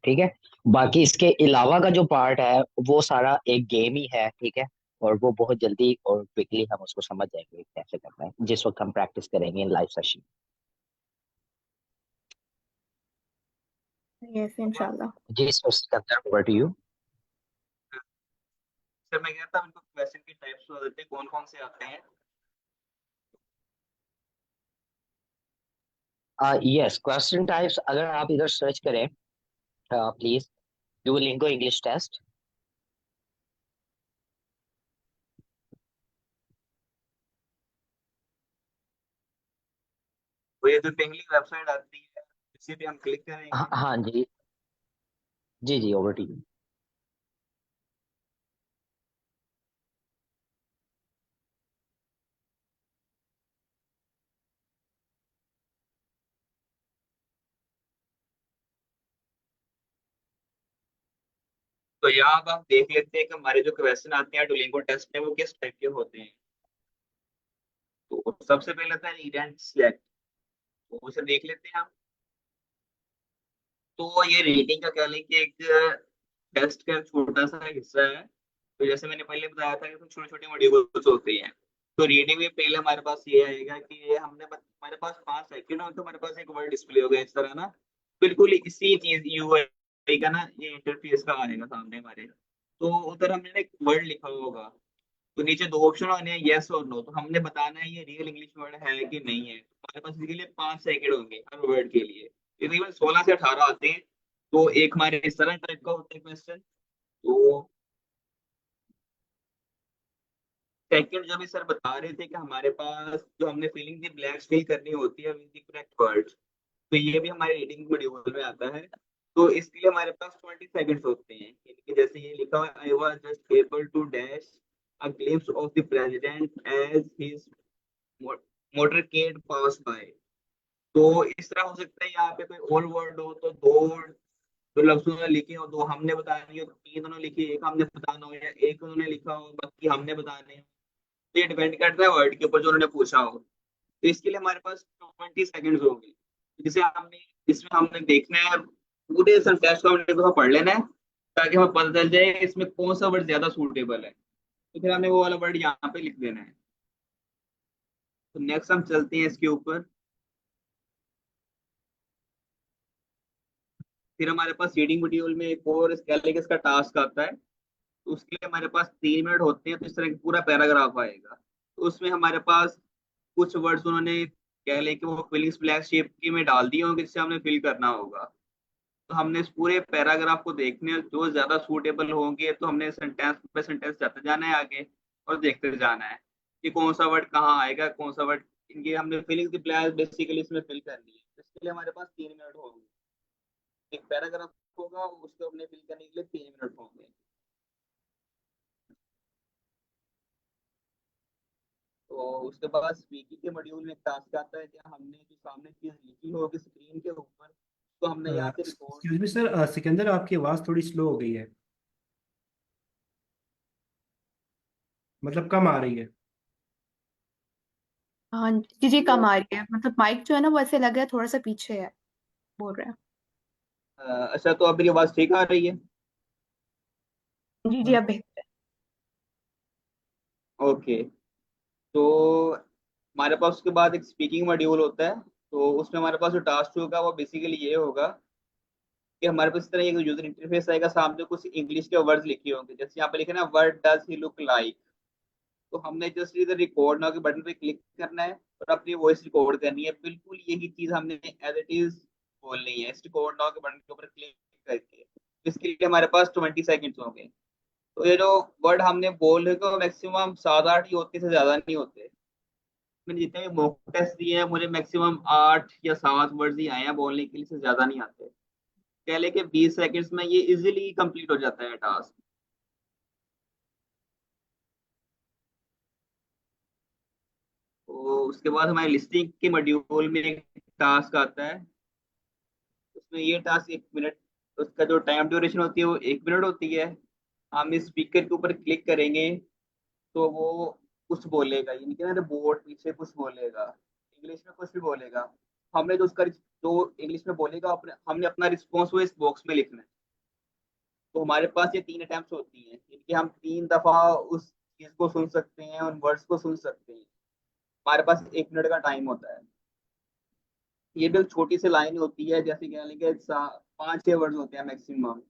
ठीक है, बाकी इसके अलावा का जो पार्ट है वो सारा एक गेम ही है। ठीक है, और वो बहुत जल्दी और क्विकली हम उसको समझ जाएंगे कैसे करना है जिस वक्त हम प्रैक्टिस करेंगे इन लाइव सेशन। यस, इंशाल्लाह। जी sir, over to you. Sir मैं कहता हूँ इनको क्वेश्चन के टाइप्स बता देते हैं कौन कौन से आते हैं। यस, क्वेश्चन टाइप्स अगर आप इधर सर्च करें, प्लीज, डुओलिंगो इंग्लिश टेस्ट। तो ये जो पहली वेबसाइट आती है इसी पे हम क्लिक हाँ करेंगे। हाँ जी, जी जी, ओवर टू यू। तो यहाँ अब हम देख लेते हैं कि हमारे जो क्वेश्चन आते हैं डुओलिंगो टेस्ट में वो किस टाइप के होते हैं। तो सबसे पहले था रीड एंड सिलेक्ट, तो उसे देख लेते हैं हम। तो ये रीडिंग का कह लें कि एक टेस्ट का छोटा सा हिस्सा है। तो जैसे मैंने पहले बताया था कि कुछ छोटे छोटे मॉड्यूल्स होते हैं। तो रीडिंग में पहले हमारे पास ये आएगा कि ये हमारे पास 5 सेकंड हो तो हमारे पास एक वर्ड डिस्प्ले होगा इस तरह ना, बिल्कुल इसी चीज यूआई का ना ये इंटरफेस का आएगा सामने हमारे। तो उधर हमने ना एक वर्ड लिखा होगा, तो नीचे दो ऑप्शन होने हैं, यस और नो, तो हमने बताना है ये रियल इंग्लिश वर्ड है कि नहीं है। तो हमारे पास इसके लिए 5 सेकंड होंगे हर वर्ड के लिए। ये तकरीबन 16 से 18 आते हैं। तो एक हमारे इस तरह टाइप का होता है क्वेश्चन। तो सेकंड जब ये सर बता रहे थे कि हमारे पास जो हमने फिलिंग दी ब्लैंक्स फिल करनी होती है विद द करेक्ट वर्ड्स, तो ये भी हमारे रीडिंग मॉड्यूल में आता है। तो इसके लिए हमारे पास 20 सेकंड्स होते हैं, कि जैसे ये लिखा हुआ है, I was just able to dash a glimpse of the president as his motorcade pass by. तो इस तरह हो सकता है यहाँ पे कोई और वर्ड हो तो दो जो लफ्ज उन्होंने लिखे हो, दो हमने बतानी हो, तो तीन उन्होंने लिखी, एक हमने बताना हो, या एक उन्होंने लिखा हो बाकी हमने बताने हो। तो ये डिपेंड करता है वर्ड के ऊपर जो उन्होंने पूछा हो। तो इसके लिए हमारे पास 20 सेकंड्स होंगे, जिसे हमने इसमें हमने देखना है, पूरे टेक्स्ट को हमने एक दफा पढ़ लेना है, ताकि हमें पता चल जाए इसमें कौन सा वर्ड ज्यादा सूटेबल है। तो फिर हमने वो वाला वर्ड यहाँ पे लिख देना है। तो नेक्स्ट हम चलते हैं इसके ऊपर। फिर हमारे पास रीडिंग मॉड्यूल में एक और स्केलेटस का टास्क आता है। तो उसके लिए हमारे पास 3 मिनट होते हैं, तो इस तरह का पूरा पैराग्राफ आएगा। तो उसमें हमारे पास कुछ वर्ड्स उन्होंने कह लें कि वो फिलिंग्स ब्लैक शेप की में डाल दिए होंगे जिससे हमने फिल करना होगा। तो हमने इस पूरे पैराग्राफ को देखने जो ज्यादा सूटेबल होंगे तो हमने सेंटेंस पे सेंटेंस जाते जाना है आगे और देखते जाना है कि कौन सा वर्ड कहाँ आएगा, कौन सा वर्ड। इनकी हमने फिलिंग्स की ब्लैक बेसिकली इसमें फिल करनी है। तो इसके लिए हमारे पास 3 मिनट होंगे। एक पैराग्राफ होगा, उसको हमने फिल करने के लिए 3 मिनट होंगे। तो उसके बाद स्पीकिंग के मॉड्यूल में एक टास्क आता है कि हमने जो सामने चीज लिखी होगी स्क्रीन के ऊपर तो हमने यहाँ से record. Excuse me sir, Sikandar आपकी आवाज़ थोड़ी स्लो हो गई है, मतलब कम आ रही है। हाँ जी जी, कम आ रही है, मतलब माइक जो है ना वो ऐसे लग रहा है थोड़ा सा पीछे है, बोल रहे हैं। अच्छा, तो अब मेरी आवाज ठीक आ रही है? जी जी, अब बेहतर ओके। तो हमारे पास उसके बाद एक स्पीकिंग मॉड्यूल होता है। तो उसमें हमारे पास जो टास्क होगा वो बेसिकली ये होगा कि हमारे पास इस तरह एक यूजर इंटरफेस आएगा, सामने कुछ इंग्लिश के वर्ड्स लिखे होंगे, जैसे यहाँ पे लिखे ना word does he look like. तो हमने जस्ट इधर रिकॉर्ड नाउ के बटन पे क्लिक करना है और अपनी वॉइस रिकॉर्ड करनी है। बिल्कुल यही चीज हमने एज इट इज बोलनी है इस रिकॉर्ड नाउ के बटन के ऊपर क्लिक करके। इसके लिए हमारे पास 20 सेकेंड्स होंगे। तो ये जो वर्ड हमने बोल रहे हो मैक्सिमम 7-8 ही होते, से ज्यादा नहीं होते। मैंने जितने भी मॉक टेस्ट दिए हैं मुझे मैक्सिमम 8 या 7 वर्ड्स ही आए हैं बोलने के लिए, से ज्यादा नहीं आते। कह ले कि 20 सेकेंड्स में ये इजिली कंप्लीट हो जाता है टास्क। तो उसके बाद हमारे लिस्टिंग के मॉड्यूल में एक टास्क आता है। उसमें ये टास्क 1 मिनट, उसका जो टाइम ड्यूरेशन होती है वो 1 मिनट होती है। हम इस स्पीकर के ऊपर क्लिक करेंगे तो वो कुछ बोलेगा, यानी कि ना बोर्ड पीछे कुछ बोलेगा, इंग्लिश में कुछ भी बोलेगा। हमने जो उसका जो इंग्लिश में बोलेगा अपने हमने अपना रिस्पॉन्स वो इस बॉक्स में लिखना है। तो हमारे पास ये 3 अटेम्प्ट होती हैं, इनके हम 3 दफा उस चीज को सुन सकते हैं, उन वर्ड्स को सुन सकते हैं। हमारे पास 1 मिनट का टाइम होता है। ये भी एक छोटी सी लाइन होती है, जैसे कह लेंगे 5-6 वर्ड्स होते हैं मैक्सिमम।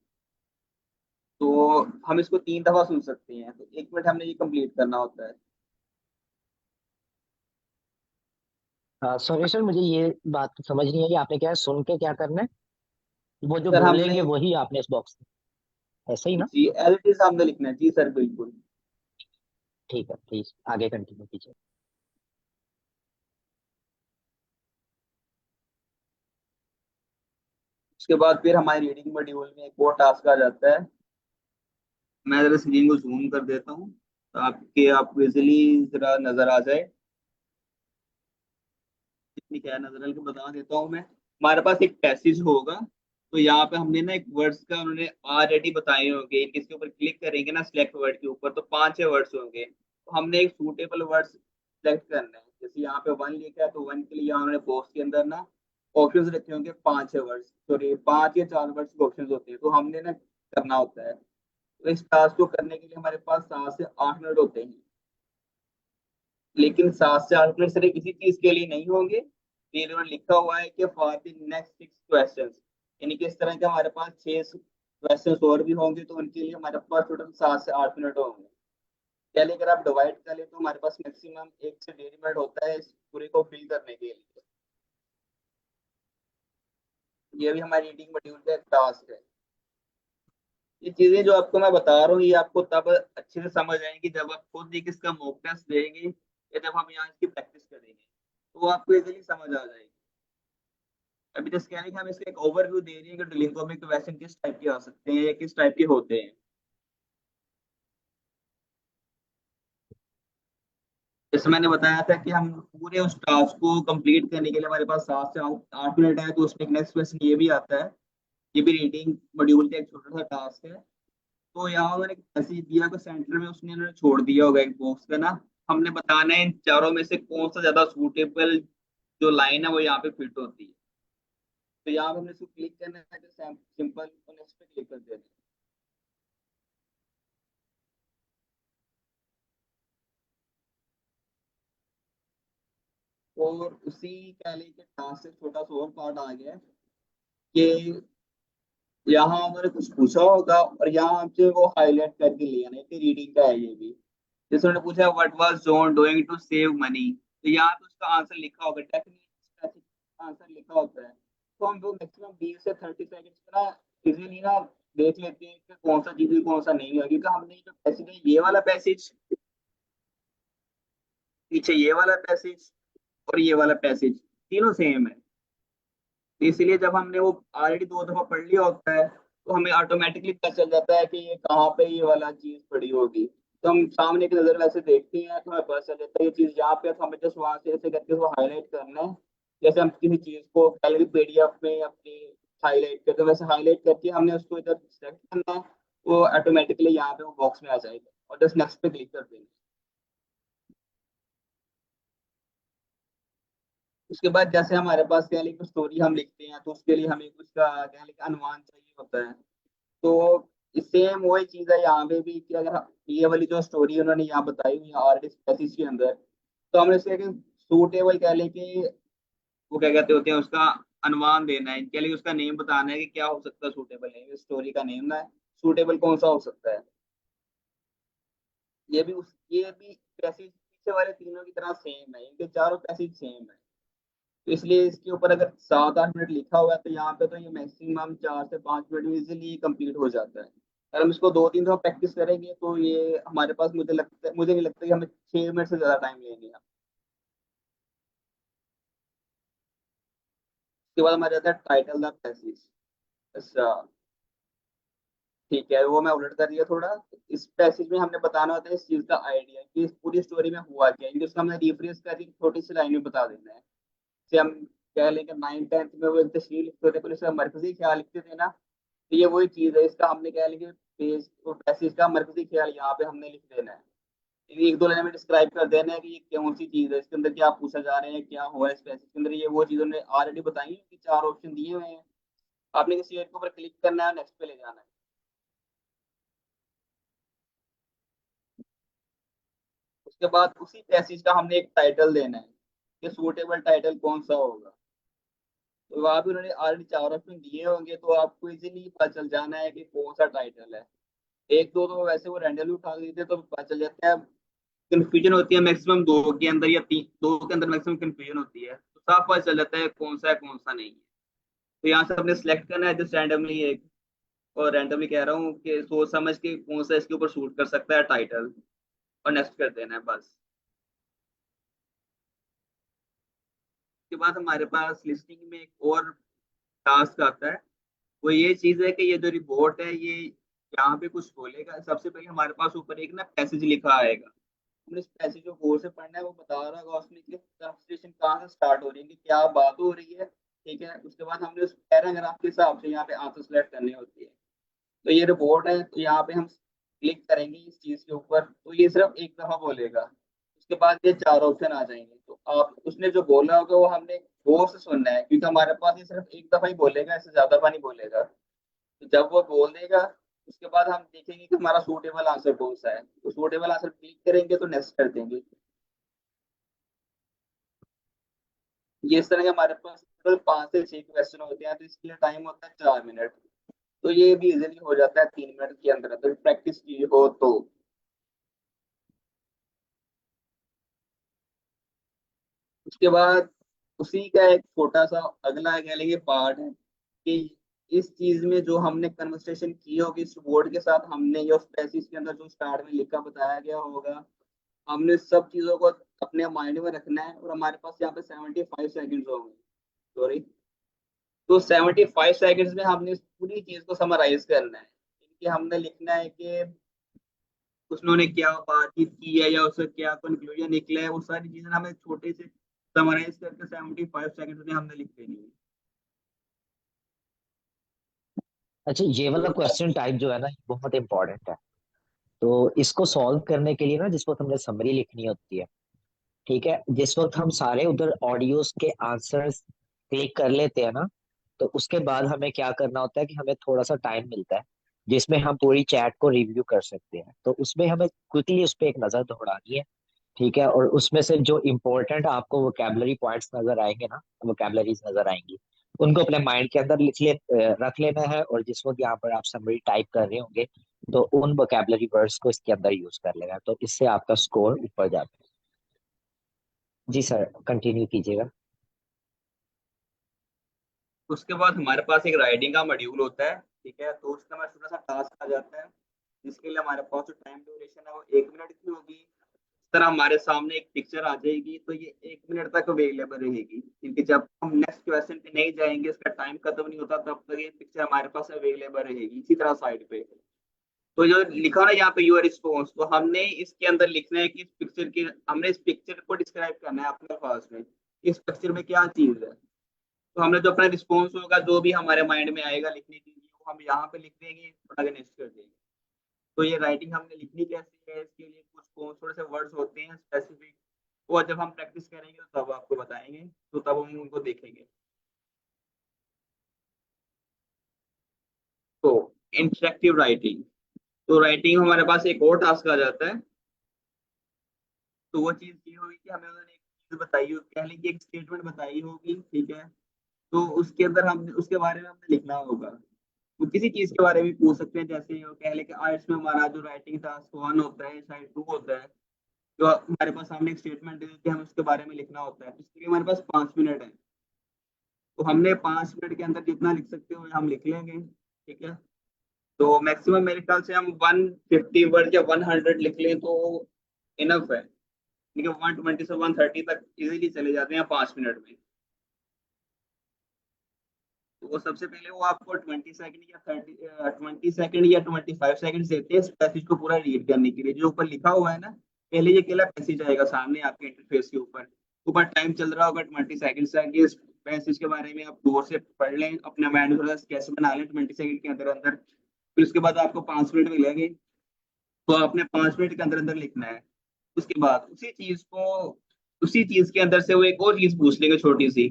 तो हम इसको 3 दफा सुन सकते हैं, तो 1 मिनट हमने ये कंप्लीट करना होता है। सॉरी सर, मुझे ये बात समझ नहीं है कि आपने क्या है, सुन के क्या करना है? वो जो सर हमने बोलेंगे वही आपने इस बॉक्स में, ऐसे ही ना? जी एज इट इज हमने लिखना है जी सर, बिल्कुल। ठीक है, प्लीज आगे कंटिन्यू कीजिए। उसके बाद फिर हमारे रीडिंग मॉड्यूल में एक और टास्क आ जाता है। मैं जरा स्क्रीन को जूम कर देता हूँ तो आपको इजिली जरा नजर आ जाए। कितनी क्या नजर के बता देता हूँ मैं। हमारे पास एक पैसेज होगा। तो यहाँ पे हमने ना एक वर्ड्स का उन्होंने ऑलरेडी बताए होंगे, इसके ऊपर क्लिक करेंगे ना सिलेक्ट वर्ड के ऊपर तो 5-6 वर्ड्स होंगे। तो हमने एक सूटेबल वर्ड सेलेक्ट करना है। जैसे यहाँ पे 1 लिखा है तो 1 के लिए यहाँ उन्होंने बॉक्स के अंदर ना ऑप्शंस रखे होंगे 5-6 वर्ड्स, सॉरी 5 या 4 वर्ड्स के ऑप्शंस होते हैं, तो हमने ना करना होता है। तो इस टास्क को करने के लिए हमारे पास 7 से 8 मिनट होते हैं। लेकिन 7 से 8 मिनट सिर्फ किसी चीज के लिए नहीं होंगे। फिर उन्होंने लिखा हुआ है कि फॉर द नेक्स्ट 6 क्वेश्चन, यानी कि इस तरह के हमारे पास 6 क्वेश्चन और भी होंगे, तो उनके लिए हमारे पास टोटल 7 से 8 मिनट होंगे। पहले अगर आप डिवाइड कर ले तो हमारे पास मैक्सिमम 1 से 1.5 मिनट होता है इस पूरे को फिल करने के लिए। ये भी हमारी रीडिंग मॉड्यूल का एक टास्क है। ये चीजें जो आपको मैं बता रहा हूँ ये आपको तब अच्छे से समझ आएंगी जब आप खुद एक इसका मॉक टेस्ट देंगे या जब हम यहाँ इसकी प्रैक्टिस करेंगे, तो आपको इजीली समझ आ जाएगी। अभी जस्ट कह रहे हैं कि हम इसका एक ओवरव्यू दे रहे हैं कि डुओलिंगो में क्वेश्चन किस टाइप के आ सकते हैं या किस टाइप के होते हैं। जैसे मैंने बताया था कि हम पूरे उस टास्क को कंप्लीट करने के लिए हमारे पास 7 से 8 मिनट है, तो उसमें एक नेक्स्ट क्वेश्चन ये भी आता है। ये भी रीडिंग मॉड्यूल का एक छोटा सा टास्क है। तो यहाँ उन्होंने एक मैसेज दिया कि सेंटर में उसने उन्होंने छोड़ दिया होगा एक बॉक्स का ना। हमने बताना है इन चारों में से कौन सा ज्यादा सूटेबल जो लाइन है वो यहाँ पे फिट होती है। तो यहाँ पे हमने इसको क्लिक करना है तो सिंपल नेक्स्ट पे क्लिक कर देना है। और उसी कह लें कि टास्क से छोटा सा और पार्ट आ गया है कि यहाँ उन्होंने कुछ पूछा होगा और यहाँ हमसे वो हाईलाइट करके लिया नहीं कि रीडिंग का है ये भी। जैसे उन्होंने पूछा what was John doing to save money, तो यहाँ पे उसका आंसर लिखा होगा। आंसर लिखा होता है, तो हम वो मैक्सिमम 20 से 30 सेकंड्स में ना इजीली ना देख लेते हैं कि कौन सा चीज कौन सा नहीं है, क्योंकि हमने जो पैसेज है ये वाला पैसेज, पीछे ये वाला पैसेज और ये वाला पैसेज तीनों सेम है। तो इसलिए जब हमने वो ऑलरेडी 2 दफा पढ़ लिया होता है तो हमें ऑटोमेटिकली पता चल जाता है कि ये कहाँ पे ये वाला चीज पड़ी होगी। तो हम सामने की नजर वैसे देखते हैं तो हमें पता चल जाता है ये चीज यहाँ पे है, तो हमें जस्ट वहां से ऐसे करके उसको हाईलाइट करना है। जैसे हम किसी चीज को पहले पीडीएफ में अपनी हाईलाइट करते हैं, वैसे हाईलाइट करके हमने उसको इधर सेलेक्ट करना है, वो ऑटोमेटिकली यहाँ पे वो बॉक्स में आ जाएगा और जस्ट नेक्स्ट पे क्लिक कर देंगे। उसके बाद जैसे हमारे पास क्या लिखे स्टोरी हम लिखते हैं तो उसके लिए हमें कुछ का क्या लिखे अनुमान चाहिए होता है। तो सेम वही चीज है यहाँ पे भी कि अगर ये वाली जो स्टोरी उन्होंने यहाँ बताई हुई है आर्टिस्ट स्पेसिस के अंदर, तो हमने इसके सूटेबल कह लेके वो क्या कहते होते हैं उसका अनुमान देना है, क्या लेके उसका नेम बताना है कि क्या हो सकता है सूटेबल नेम, स्टोरी का नेम ना है सूटेबल कौन सा हो सकता है। ये भी पैसेज पीछे वाले तीनों की तरह सेम है, इनके चारों पैसेज सेम है। तो इसलिए इसके ऊपर अगर 7-8 मिनट लिखा हुआ है तो यहाँ पे तो ये मैक्सिमम 4 से 5 मिनट में इजीली कंप्लीट हो जाता है। अगर हम इसको 2-3 दफा प्रैक्टिस करेंगे तो ये हमारे पास मुझे नहीं लगता कि हमें 6 मिनट से ज्यादा टाइम लेंगे। उसके बाद हमारे आता है टाइटल द पैसेज। अच्छा, ठीक है, वो मैं उलट कर दिया थोड़ा। इस पैसेज में हमने बताना होता है इस चीज का आइडिया कि इस पूरी स्टोरी में हुआ क्या है, जिसको हमने रिफ्रेश करके छोटी सी लाइन में बता देना है। जैसे हम कह लें कि 9th-10th में वो एक तशरीह लिखते थे, पुलिस का मरकजी ख्याल लिखते थे ना, तो ये वही चीज है, इसका हमने कह लिया कि पेज और पैसेज का मरकजी ख्याल यहाँ पे हमने लिख देना है। ये 1-2 लाइन में डिस्क्राइब कर देना है कि ये कौन सी चीज है, इसके अंदर क्या पूछा जा रहा है, क्या हुआ है इस पैसेज के अंदर, ये वो चीज उन्होंने ऑलरेडी बताई है कि 4 ऑप्शन दिए हुए हैं। आपने किसी एक के ऊपर क्लिक करना है, नेक्स्ट पे ले जाना है। उसके बाद उसी पैसेज का हमने एक टाइटल देना है कि सूटेबल टाइटल कौन सा होगा। तो वहां पे उन्होंने ऑलरेडी 4 ऑप्शन दिए होंगे तो आपको इजीली पता चल जाना है कि कौन सा टाइटल है। एक दो तो वैसे वो रैंडमली उठा देते हैं तो पता चल जाता है। कंफ्यूजन होती है मैक्सिमम दो के अंदर या तीन, दो के अंदर मैक्सिमम कंफ्यूजन होती है, तो साफ पता चल जाता है कौन सा है कौन सा नहीं है। तो यहाँ से अपने सेलेक्ट करना है जस्ट रैंडमली एक, और रैंडमली कह रहा हूँ कि सोच समझ के कौन सा इसके ऊपर सूट कर सकता है टाइटल, और नेक्स्ट कर देना है बस। उसके बाद हमारे पास लिस्टिंग में एक और टास्क आता है। वो ये चीज है कि ये जो रिपोर्ट है ये यहाँ पे कुछ बोलेगा। सबसे पहले हमारे पास ऊपर एक ना पैसेज लिखा आएगा, हमने इस पैसेज को गौर से पढ़ना है। वो बता रहा होगा उसमें कि कन्वर्सेशन कहाँ से स्टार्ट हो रही है, कि क्या बात हो रही है, ठीक है। उसके बाद हमने उस पैराग्राफ के हिसाब से यहाँ पे आंसर सेलेक्ट करने होती है। तो ये रिपोर्ट है, तो यहाँ पे हम क्लिक करेंगे इस चीज के ऊपर तो ये सिर्फ एक दफा बोलेगा। उसके बाद ये 4 ऑप्शन आ जाएंगे, तो आप उसने जो बोला होगा वो हमने गौर से सुनना है, क्योंकि हमारे पास ये सिर्फ एक दफा ही बोलेगा, इससे ज्यादा दफा नहीं बोलेगा। तो जब वो बोल देगा उसके बाद हम देखेंगे कि हमारा सूटेबल आंसर कौन सा है, तो सूटेबल आंसर क्लिक करेंगे तो नेक्स्ट कर देंगे। ये इस तरह के हमारे पास टोटल 5 से 6 क्वेश्चन होते हैं, तो इसके लिए टाइम होता है 4 मिनट। तो ये भी इजीली हो जाता है 3 मिनट के अंदर अगर प्रैक्टिस की हो तो। उसके बाद उसी का एक छोटा सा अगला कह लेंगे पार्ट है कि इस चीज में जो हमने कन्वर्सेशन की होगी इस बोर्ड के साथ, हमने या उस पैसेज के अंदर जो स्टार्ट में लिखा बताया गया होगा, हमने सब चीजों को अपने माइंड में रखना है। और हमारे पास यहाँ पे 75 सेकेंड्स होंगे, सॉरी। तो 75 सेकेंड्स में हमने इस पूरी चीज को समराइज करना है, कि हमने लिखना है कि उन्होंने क्या बातचीत की है या उससे क्या कंक्लूजन निकला है, वो सारी चीजें हमें छोटे से समराइज करके 75 सेकेंड्स में हमने लिख देनी है। अच्छा, ये वाला क्वेश्चन टाइप जो है ना ये बहुत इंपॉर्टेंट है। तो इसको सॉल्व करने के लिए ना जिस वक्त हमने समरी लिखनी होती है, ठीक है, जिस वक्त हम सारे उधर ऑडियोज के आंसर्स क्लिक कर लेते हैं ना, तो उसके बाद हमें क्या करना होता है कि हमें थोड़ा सा टाइम मिलता है जिसमें हम पूरी चैट को रिव्यू कर सकते हैं। तो उसमें हमें क्विकली उस पर एक नजर दौड़ानी है, ठीक है। और उसमें से जो इम्पोर्टेंट आपको वोकेबलरी पॉइंट्स नजर आएंगे ना, वोकेबलरीज नजर आएंगी, उनको अपने माइंड के अंदर रख लेना है। और जिस वक्त यहाँ पर आप समरी टाइप कर रहे होंगे तो उन वोकेबलरी वर्ड्स को इसके अंदर यूज कर लेना है, तो इससे आपका स्कोर ऊपर जाता है। जी सर, कंटिन्यू कीजिएगा। उसके बाद हमारे पास एक राइटिंग का मॉड्यूल होता है, ठीक है। तो उसका हमारा छोटा सा टास्क आ जाता है, जिसके लिए हमारे पास जो टाइम ड्यूरेशन है वो 1 मिनट की होगी। इस तरह हमारे सामने एक पिक्चर आ जाएगी, तो ये 1 मिनट तक अवेलेबल रहेगी, क्योंकि जब हम नेक्स्ट क्वेश्चन पे नहीं जाएंगे, इसका टाइम खत्म नहीं होता, तब तक ये पिक्चर हमारे पास अवेलेबल रहेगी इसी तरह साइड पे। तो जो लिखा ना यहाँ पे यूर रिस्पॉन्स, तो हमने इसके अंदर लिखना है कि इस पिक्चर के, हमने इस पिक्चर को डिस्क्राइब करना है अपने पास में, इस पिक्चर में क्या चीज है। तो हमने जो अपना रिस्पॉन्स होगा, जो भी हमारे माइंड में आएगा लिखने के लिए, वो हम यहाँ पे लिख देंगे और आगे नेक्स्ट कर देंगे। तो ये राइटिंग हमने लिखनी कैसे है, इसके लिए कुछ कौन थोड़े से वर्ड्स होते हैं स्पेसिफिक, वो जब हम प्रैक्टिस करेंगे तो तब आपको बताएंगे, तो तब हम उनको देखेंगे। तो इंटरेक्टिव राइटिंग, तो राइटिंग हमारे पास एक और टास्क आ जाता है। तो वो चीज ये होगी कि हमें उन्होंने एक चीज बताई हो, कह लें कि एक स्टेटमेंट बताई होगी, ठीक है। तो उसके अंदर हम उसके बारे में हमने लिखना होगा। वो किसी चीज के बारे में पूछ सकते हैं, जैसे वो कह लें कि आर्ट्स में हमारा जो राइटिंग टास्क 1 होता है, शायद 2 होता है, जो हमारे पास सामने एक स्टेटमेंट दे देते हैं, हमें उसके बारे में लिखना होता है। इसके लिए हमारे पास 5 मिनट है, तो हमने 5 मिनट के अंदर जितना लिख सकते हो हम लिख लेंगे, ठीक है। तो मैक्सिमम मेरे ख्याल से हम 150 वर्ड या 100 लिख लें तो इनफ है, लेकिन 120 से 130 तक इजीली चले जाते हैं 5 मिनट में। तो वो सबसे पहले वो आपको 20 सेकंड या 20 सेकंड या 25 सेकंड देते हैं इस पैसेज को पूरा रीड करने के लिए, जो ऊपर लिखा हुआ है ना। पहले ये अकेला पैसेज आएगा सामने आपके इंटरफेस के ऊपर, ऊपर टाइम चल रहा होगा 20 सेकंड से, इस पैसेज के बारे में आप गौर से पढ़ लें, अपने माइंड में थोड़ा कैसे बना लें 20 सेकंड के अंदर अंदर। फिर उसके बाद आपको 5 मिनट मिलेंगे, तो आपने 5 मिनट के अंदर अंदर लिखना है। उसके बाद उसी चीज के अंदर से वो एक और चीज पूछ लेंगे छोटी सी।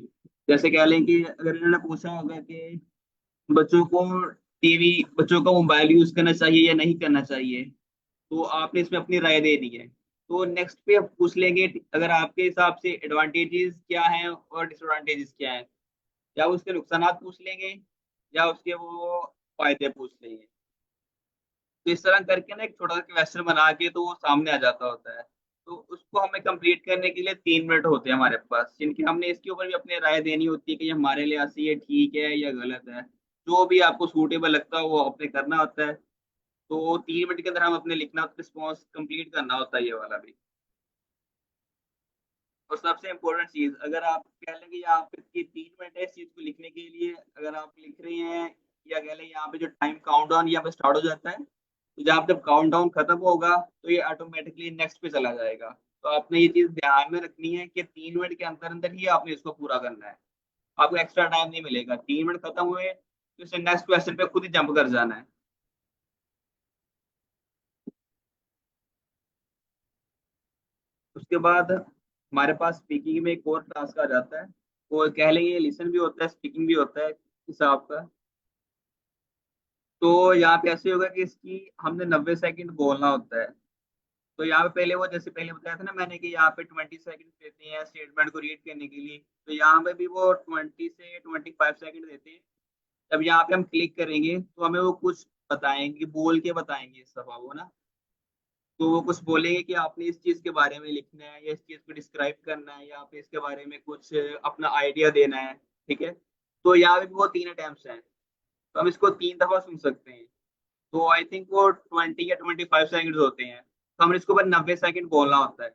जैसे कह लें कि अगर इन्होंने पूछा होगा कि बच्चों को बच्चों को मोबाइल यूज करना चाहिए या नहीं करना चाहिए, तो आपने इसमें अपनी राय दे दी है। तो नेक्स्ट पे आप पूछ लेंगे अगर आपके हिसाब से एडवांटेजेस क्या हैं और डिसएडवांटेजेस क्या हैं, या उसके नुकसान पूछ लेंगे, या उसके वो फायदे पूछ लेंगे। तो इस तरह करके ना एक छोटा सा क्वेश्चन बना के तो वो सामने आ जाता होता है। तो उसको हमें कंप्लीट करने के लिए 3 मिनट होते हैं हमारे पास, जिनकी हमने इसके ऊपर भी अपनी राय देनी होती है कि ये हमारे लिए से ये ठीक है या गलत है। जो भी आपको सूटेबल लगता है वो अपने करना होता है। तो 3 मिनट के अंदर हम अपने लिखना रिस्पॉन्स कंप्लीट करना होता है ये वाला भी। और सबसे इम्पोर्टेंट चीज, अगर आप कह लें कि यहाँ पे 3 मिनट है इस चीज को लिखने के लिए, अगर आप लिख रहे हैं, या कह लें यहाँ पे जो टाइम काउंट डाउन यहाँ पे स्टार्ट हो जाता है, तो जब जब काउंट डाउन खत्म होगा तो ये ऑटोमेटिकली नेक्स्ट पे चला जाएगा। तो आपने ये चीज ध्यान में रखनी है कि 3 मिनट के अंदर अंदर ही आपने इसको पूरा करना है। आपको एक्स्ट्रा टाइम नहीं मिलेगा, 3 मिनट खत्म हुए तो इसे नेक्स्ट क्वेश्चन पे खुद ही जंप कर जाना है। उसके बाद हमारे पास स्पीकिंग में एक और टास्क आ जाता है। वो कह लेंगे लिसन भी होता है, स्पीकिंग भी होता है हिसाब का। तो यहाँ पे ऐसे होगा कि इसकी हमने 90 सेकंड बोलना होता है। तो यहाँ पे पहले वो जैसे पहले बताया था ना मैंने कि यहाँ पे 20 सेकंड देते हैं स्टेटमेंट को रीड करने के लिए, तो यहाँ पे भी वो 20 से 25 सेकंड देते हैं। जब यहाँ पे हम क्लिक करेंगे तो हमें वो कुछ बताएंगे, बोल के बताएंगे इस दफा वो ना। तो वो कुछ बोलेंगे कि आपने इस चीज के बारे में लिखना है, या इस चीज को डिस्क्राइब करना है, या आप इसके बारे में कुछ अपना आइडिया देना है, ठीक है। तो यहाँ पे भी वो 3 अटेम्प्ट हैं, तो हम इसको 3 दफा सुन सकते हैं। तो आई थिंक वो 20 या 25 सेकंड होते हैं, तो हमें इसको बस 90 सेकंड बोलना होता है।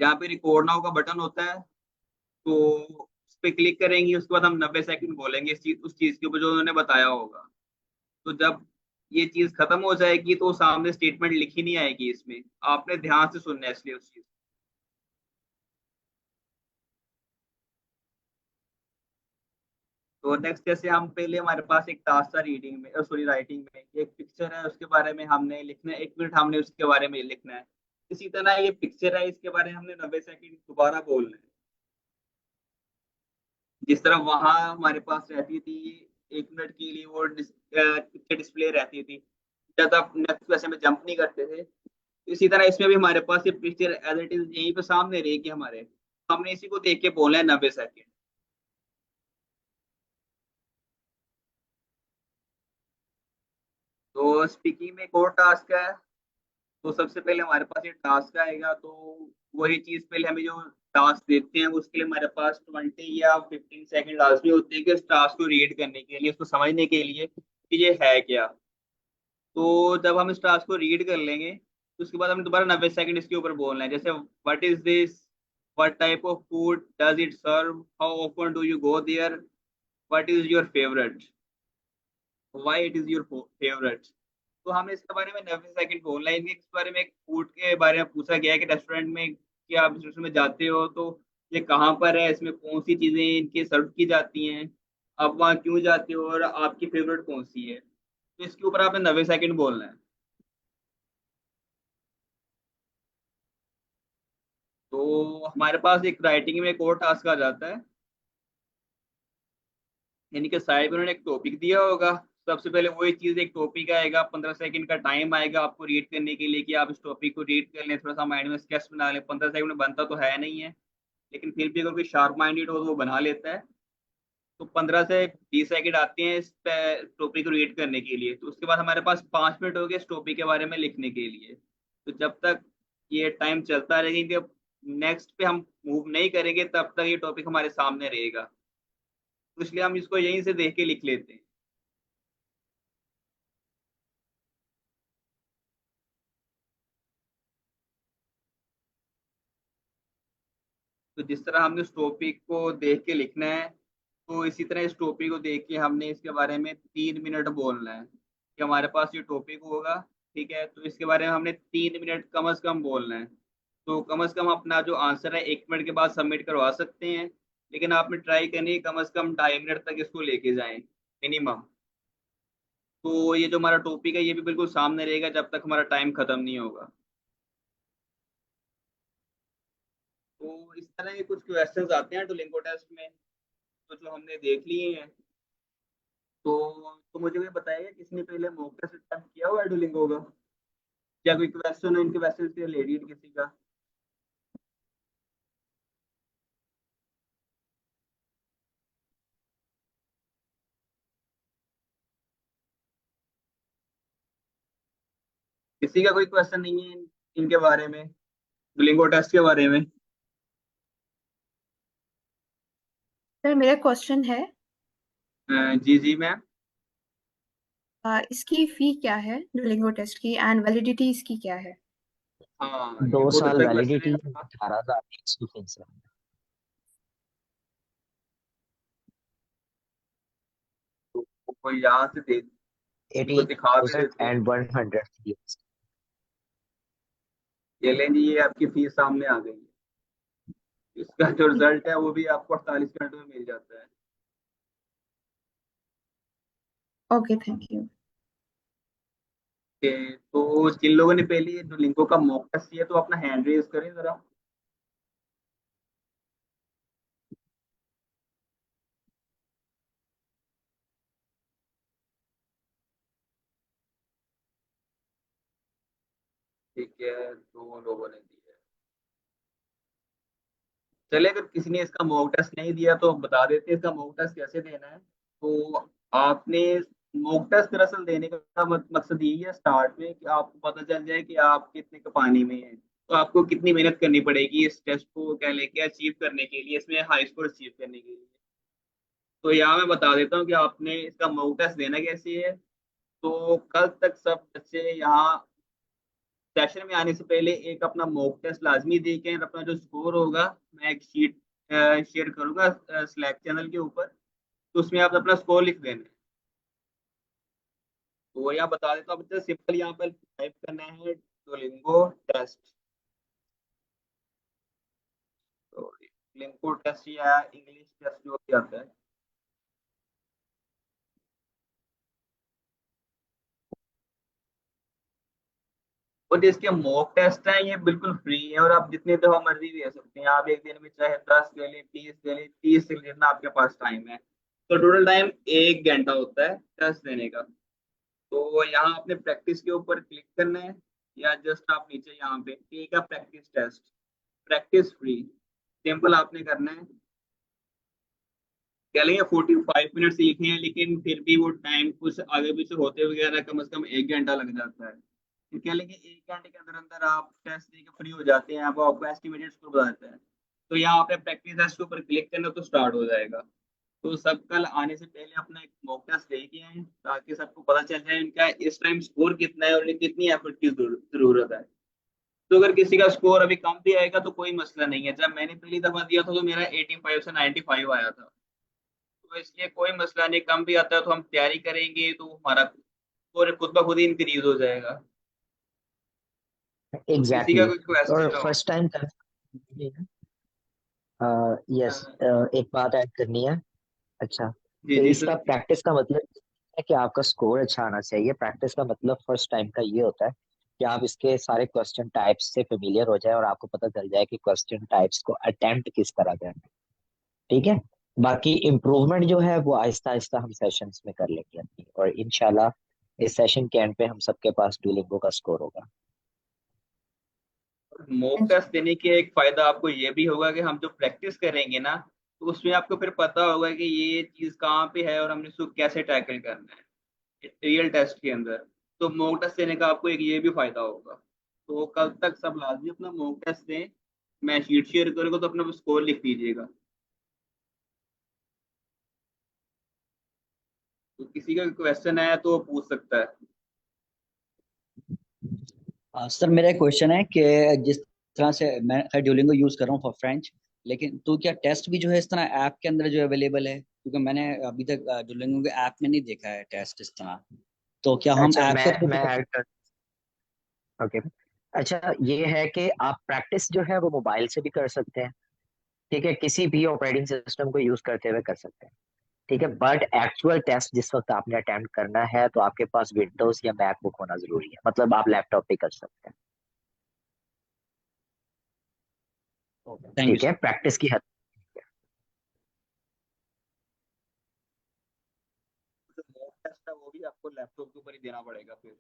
यहाँ पे रिकॉर्ड नाउ का बटन होता है, तो उस पर क्लिक करेंगे, उसके बाद हम 90 सेकंड बोलेंगे उस चीज के ऊपर जो उन्होंने बताया होगा। तो जब ये चीज खत्म हो जाएगी तो सामने स्टेटमेंट लिखी नहीं आएगी, इसमें आपने ध्यान से सुनना है इसलिए उस चीज। तो नेक्स्ट जैसे हम पहले हमारे पास एक टास्क था रीडिंग में, सॉरी राइटिंग में, एक पिक्चर है उसके बारे में हमने लिखना है, 1 मिनट हमने उसके बारे में लिखना है। इसी तरह ये पिक्चर है, इसके बारे में हमने 90 सेकंड दोबारा बोलना है। जिस तरह वहां हमारे पास रहती थी 1 मिनट के लिए वो पिक्चर डिस्प्ले रहती थी, जब आप नेक्स्ट वैसे में जंप नहीं करते थे, इसी तरह इसमें भी हमारे पास ये पिक्चर एज इट इज यहीं पे सामने रहेगी हमारे, हमने इसी को देख के बोलना है 90 सेकंड। तो स्पीकिंग में एक और टास्क है। तो सबसे पहले हमारे पास ये टास्क आएगा, तो वही चीज पहले हमें जो टास्क देते हैं उसके लिए हमारे पास 20 या 15 सेकंड लाजमी होते हैं कि उस टास्क को रीड करने के लिए, उसको समझने के लिए कि ये है क्या। तो जब हम इस टास्क को रीड कर लेंगे तो उसके बाद हमें दोबारा 90 सेकंड इसके ऊपर बोलना है। जैसे what is this, what type of food does it serve, how often do you go there, what is your favourite, why it is your favourite. तो हमें इसके बारे में 90 सेकंड बोलना है। इनके इस बारे में एक फूड के बारे में पूछा गया है कि रेस्टोरेंट में, कि आप इस रेस्टोरेंट में जाते हो तो ये कहाँ पर है, इसमें कौन सी चीजें इनके सर्व की जाती हैं, आप वहाँ क्यों जाते हो और आपकी फेवरेट कौन सी है। तो इसके ऊपर आपने 90 सेकंड बोलना है। तो हमारे पास एक राइटिंग में एक और टास्क आ जाता है, यानी कि साइड में उन्होंने एक टॉपिक दिया होगा। सबसे पहले वही चीज, एक टॉपिक आएगा, 15 सेकंड का टाइम आएगा आपको रीड करने के लिए कि आप इस टॉपिक को रीड कर लें, थोड़ा सा माइंड में स्केच बना लें। 15 सेकंड में बनता तो है नहीं है, लेकिन फिर भी अगर कोई शार्प माइंडेड हो तो वो बना लेता है। तो 15 से 20 सेकंड आते हैं इस टॉपिक को रीड करने के लिए। तो उसके बाद हमारे पास 5 मिनट हो गए इस टॉपिक के बारे में लिखने के लिए। तो जब तक ये टाइम चलता रहेगा, जब नेक्स्ट पे हम मूव नहीं करेंगे तब तक ये टॉपिक हमारे सामने रहेगा। तो इसलिए हम इसको यहीं से देख के लिख लेते हैं। तो जिस तरह हमने उस टॉपिक को देख के लिखना है, तो इसी तरह इस टॉपिक को देख के हमने इसके बारे में 3 मिनट बोलना है कि हमारे पास ये टॉपिक होगा। ठीक है, तो इसके बारे में हमने 3 मिनट कम से कम बोलना है। तो कम से कम अपना जो आंसर है 1 मिनट के बाद सबमिट करवा सकते हैं, लेकिन आपने ट्राई करनी है कम से कम 2.5 मिनट तक इसको लेके जाएं मिनिमम। तो ये जो हमारा टॉपिक है ये भी बिल्कुल सामने रहेगा जब तक हमारा टाइम खत्म नहीं होगा। तो इस तरह के कुछ क्वेश्चंस आते हैं डुओलिंगो टेस्ट में, तो जो हमने देख लिए हैं। तो मुझे ये बताइए, किसी ने पहले मॉक टेस्ट अटेम्प्ट किया हुआ है डुओलिंगो का, या कोई क्वेश्चन है इनके क्वेश्चन से रिलेटेड किसी का। किसी का कोई क्वेश्चन नहीं है इनके बारे में, डुओलिंगो टेस्ट के बारे में। सर मेरा क्वेश्चन है, जी जी मैम। इसकी फी क्या है डुओलिंगो टेस्ट की, एंड वैलिडिटी इसकी क्या है? हाँ, ये दो बहुत साल अच्छा क्वेश्चन है वैलिडिटी, आपका। 18,000 की फीस है। तो कोई यहाँ से दे, इनको दिखा भी 18,000 देते हैं। एंड 100 ये लें जी, ये आपकी फीस सामने आ गई है। इसका जो रिजल्ट है वो भी आपको 48 घंटे में मिल जाता है। Okay, thank you. तो जिन लोगों ने पहले ये डुओलिंगो का मॉक टेस्ट किया तो अपना हैंड रेज करें जरा। ठीक है, 2 लोगों ने दिया। चले, अगर किसी ने इसका मॉक टेस्ट नहीं दिया तो बता देते हैं इसका मॉक टेस्ट कैसे देना है। तो आपने मॉक टेस्ट दरअसल देने का मकसद यही है स्टार्ट में कि आपको पता चल जाए कि आप कितने के पानी में हैं। तो आपको कितनी मेहनत करनी पड़ेगी इस टेस्ट को क्या लेके अचीव करने के लिए, इसमें हाई स्कोर अचीव करने के लिए। तो यहाँ मैं बता देता हूँ कि आपने इसका मॉक टेस्ट देना कैसे है। तो कल तक सब बच्चे यहाँ सेशन में आने से पहले एक अपना मॉक टेस्ट लाजमी दे के अपना जो स्कोर होगा, मैं एक शीट शेयर करूंगा स्लैक चैनल के ऊपर, तो उसमें आप अपना स्कोर लिख देना है। तो यहाँ बता देता हूँ बच्चे, सिंपल यहाँ पर टाइप करना है डुओलिंगो टेस्ट। तो डुओलिंगो टेस्ट या इंग्लिश टेस्ट जो भी आता है। और इसके मॉक टेस्ट हैं ये बिल्कुल फ्री है, और आप जितने दफा मर्जी दे सकते हैं। आप एक दिन में चाहे 10 दे लें, 20 दे लें, 30 दे लें, जितना आपके पास टाइम है। तो टोटल टाइम 1 घंटा होता है टेस्ट देने का। तो यहाँ आपने प्रैक्टिस के ऊपर क्लिक करना है, या जस्ट आप नीचे यहाँ पे take a practice test, practice free, simple आपने करना है। कह लेंगे 45 मिनट सीखने हैं, लेकिन फिर भी वो टाइम कुछ आगे पीछे होते वगैरह कम से कम 1 घंटा लग जाता है। फिर कह लेंगे 1 घंटे के अंदर अंदर आप टेस्ट दे के फ्री हो जाते हैं, आपको एस्टिमेटेड स्कोर बताता है। तो यहाँ पे प्रैक्टिस टेस्ट के ऊपर क्लिक करना तो स्टार्ट हो जाएगा। तो सब कल आने से पहले अपना एक मॉक टेस्ट लेके आए ताकि सबको पता चल जाए इनका इस टाइम स्कोर कितना है और इन्हें कितनी एफर्ट की जरूरत है। तो अगर किसी का स्कोर अभी कम भी आएगा तो कोई मसला नहीं है। जब मैंने पहली दफा दिया था तो मेरा 85 से 95 आया था। तो इसलिए कोई मसला नहीं, कम भी आता है तो हम तैयारी करेंगे तो हमारा स्कोर खुद ब खुद ही इंक्रीज हो जाएगा। तो किसी का एग्जैक्टली कोई exactly. और क्वेश्चन हो? फर्स्ट टाइम कर यस, हाँ, एक बात ऐड करनी है। अच्छा, जी तो जी इसका सर। प्रैक्टिस का मतलब है कि आपका स्कोर अच्छा आना चाहिए। प्रैक्टिस का मतलब फर्स्ट टाइम का ये होता है कि आप इसके सारे क्वेश्चन टाइप्स से फेमिलियर हो जाए और आपको पता चल जाए कि क्वेश्चन टाइप्स को अटेम्प्ट किस तरह करना है। ठीक है, बाकी इम्प्रूवमेंट जो है वो आहिस्ता आहिस्ता हम सेशंस में कर लेंगे अपनी, और इंशाल्लाह इस सेशन के एंड पे हम सबके पास डुओलिंगो का स्कोर होगा। मॉक टेस्ट देने के एक फायदा आपको ये भी होगा कि हम जो प्रैक्टिस करेंगे ना तो उसमें आपको फिर पता होगा कि ये चीज कहाँ पे है और हमने उसको कैसे टैकल करना है रियल टेस्ट के अंदर। तो मॉक टेस्ट देने का आपको एक ये भी फायदा होगा। तो कल तक सब लाजमी अपना मॉक टेस्ट दें। मैं शीट शेयर करूंगा तो अपना स्कोर लिख दीजिएगा। तो किसी का क्वेश्चन है तो वो पूछ सकता है। सर मेरा एक क्वेश्चन है कि जिस तरह से मैं ड्यूलिंगो यूज कर रहा हूँ फॉर फ्रेंच, लेकिन तो क्या टेस्ट भी जो है इस तरह ऐप के अंदर जो अवेलेबल है? क्योंकि मैंने अभी तक ड्यूलिंगो के ऐप में नहीं देखा है टेस्ट इस तरह। तो क्या हम अच्छा, ऐप के थ्रू मैं ऐड कर, ओके। अच्छा, ये है कि आप प्रैक्टिस जो है वो मोबाइल से भी कर सकते हैं। ठीक है, किसी भी ऑपरेटिंग सिस्टम को यूज करते हुए कर सकते हैं। ठीक है, बट एक्चुअल टेस्ट जिस वक्त आपने अटेम्प्ट करना है तो आपके पास विंडोज या मैकबुक होना जरूरी है, मतलब आप लैपटॉप पे कर सकते हैं। थैंक यू ठीक है, सर। प्रैक्टिस की हद। जो मॉक टेस्ट है वो भी आपको लैपटॉप के ऊपर ही देना पड़ेगा फिर।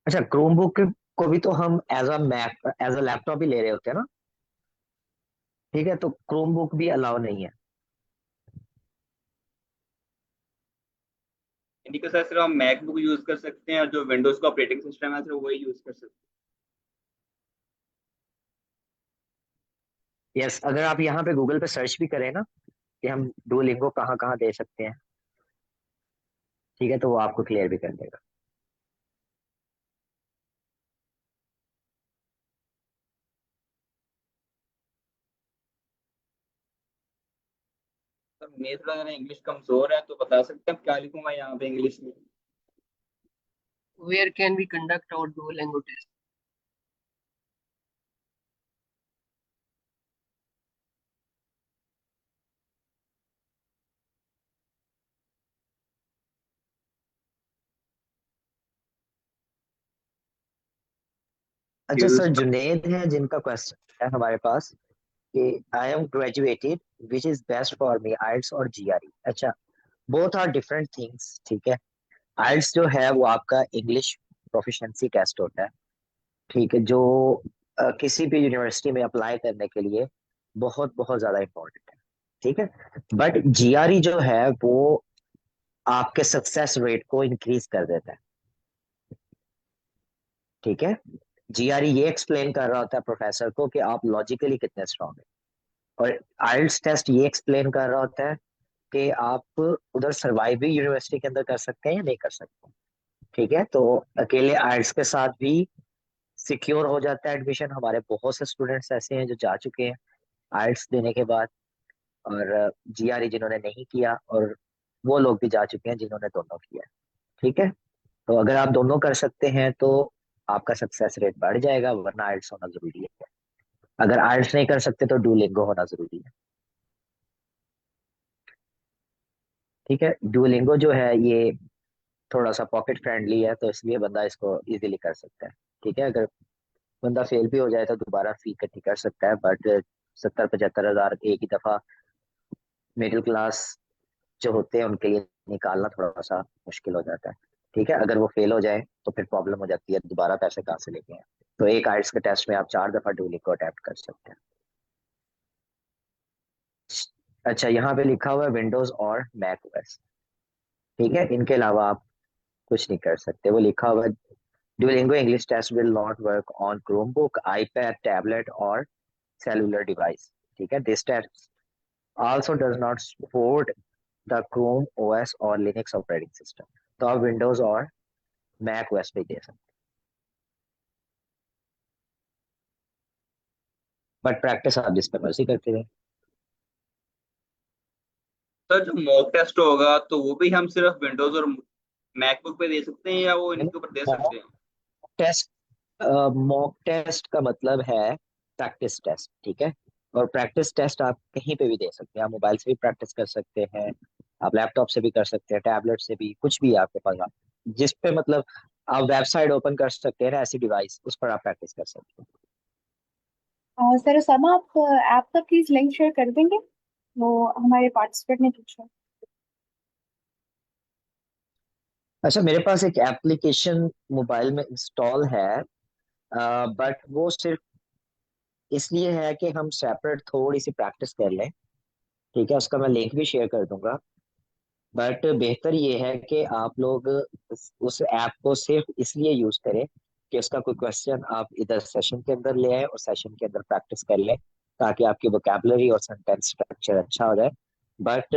अच्छा, क्रोमबुक को भी तो हम as a Mac as a laptop ही ले रहे होते हैं ना। ठीक है, तो क्रोमबुक भी अलाउ नहीं है। यानी कि सर सिर्फ हम मैकबुक यूज कर सकते हैं और जो विंडोज का ऑपरेटिंग सिस्टम है सिर्फ वही यूज कर सकते यस, अगर आप यहाँ पे गूगल पे सर्च भी करें ना कि हम डुओलिंगो कहाँ कहाँ दे सकते हैं, ठीक है, तो वो आपको क्लियर भी कर देगा। हैं। सर मेरे थोड़ा जरा इंग्लिश कमजोर है तो बता सकते हैं क्या लिखूंगा यहाँ पे इंग्लिश में? Where can we conduct our Duolingo test? अच्छा सर, यूज। जुनेद है जिनका क्वेश्चन है हमारे पास कि I am graduated, which is best for me, IELTS और जीआरई। अच्छा, बोथ आर डिफरेंट थिंग्स। ठीक है, आइल्स जो है वो आपका इंग्लिश प्रोफिशिएंसी टेस्ट होता है। ठीक है, जो किसी भी यूनिवर्सिटी में अप्लाई करने के लिए बहुत बहुत ज्यादा इंपॉर्टेंट है। ठीक है, बट जीआरई जो है वो आपके सक्सेस रेट को इंक्रीज कर देता है। ठीक है, जीआरई ये एक्सप्लेन कर रहा होता है प्रोफेसर को कि आप लॉजिकली कितने स्ट्रांग हैं, और आइल्स टेस्ट ये एक्सप्लेन कर रहा होता है कि आप उधर सर्वाइव भी यूनिवर्सिटी के अंदर कर सकते हैं या नहीं कर सकते। ठीक है, तो अकेले आइल्स के साथ भी सिक्योर हो जाता है एडमिशन। हमारे बहुत से स्टूडेंट्स ऐसे हैं जो जा चुके हैं आइल्स देने के बाद, और जीआरई जिन्होंने नहीं किया, और वो लोग भी जा चुके हैं जिन्होंने दोनों किया। ठीक है, तो अगर आप दोनों कर सकते हैं तो आपका सक्सेस रेट बढ़ जाएगा, वरना आइल्स होना जरूरी है। अगर आइल्स नहीं कर सकते तो डुओलिंगो होना जरूरी है। ठीक है, डुओलिंगो जो है ये थोड़ा सा पॉकेट फ्रेंडली है, तो इसलिए बंदा इसको इजीली कर सकता है। ठीक है, अगर बंदा फेल भी हो जाए तो दोबारा फी इकट्ठी कर सकता है, बट 70-75 हजार एक ही दफा मिडिल क्लास जो होते हैं उनके लिए निकालना थोड़ा सा मुश्किल हो जाता है। ठीक है, अगर वो फेल हो जाए तो फिर प्रॉब्लम हो जाती है, दोबारा पैसे कहाँ से लेके आए। तो एक आइल्स के टेस्ट में आप 4 दफा डुओलिंगो अटेम्प्ट कर सकते हैं। अच्छा, यहाँ पे लिखा हुआ है विंडोज और मैक ओएस। ठीक है, इनके अलावा आप कुछ नहीं कर सकते। वो लिखा हुआ है Duolingo English test will not work on Chromebook, iPad, tablet or cellular device. ठीक है, this test also does not support the Chrome OS और Linux operating system. तो आप Windows और Mac OS पे दे सकते हैं, बट प्रैक्टिस आप जिस पे मर्जी करते रहे। सर जो मॉक टेस्ट होगा तो वो भी हम सिर्फ विंडोज और मैकबुक पे दे सकते हैं या वो इनके ऊपर दे सकते हैं? टेस्ट, मॉक टेस्ट का मतलब है प्रैक्टिस टेस्ट, ठीक है। और प्रैक्टिस टेस्ट आप कहीं पे भी दे सकते हैं, आप मोबाइल से भी प्रैक्टिस कर सकते हैं, आप लैपटॉप से भी कर सकते हैं, टैबलेट से भी, कुछ भी आपके पास, आप जिस पे मतलब आप वेबसाइट ओपन कर सकते हैं ना, ऐसी डिवाइस उस पर आप प्रैक्टिस कर सकते हैं। सर उसामा, आप ऐप का प्लीज लिंक शेयर कर देंगे, वो हमारे पार्टिसिपेंट ने पूछा। अच्छा, मेरे पास एक एप्लीकेशन मोबाइल में इंस्टॉल है, बट वो सिर्फ इसलिए है कि हम सेपरेट थोड़ी सी प्रैक्टिस कर लें, ठीक है। उसका मैं लिंक भी शेयर कर दूंगा, बट बेहतर ये है कि आप लोग उस ऐप को सिर्फ इसलिए यूज करें कि उसका कोई क्वेश्चन आप इधर सेशन के अंदर ले आए और सेशन के अंदर प्रैक्टिस कर लें, ताकि आपकी वोकैबुलरी और सेंटेंस स्ट्रक्चर अच्छा हो जाए। बट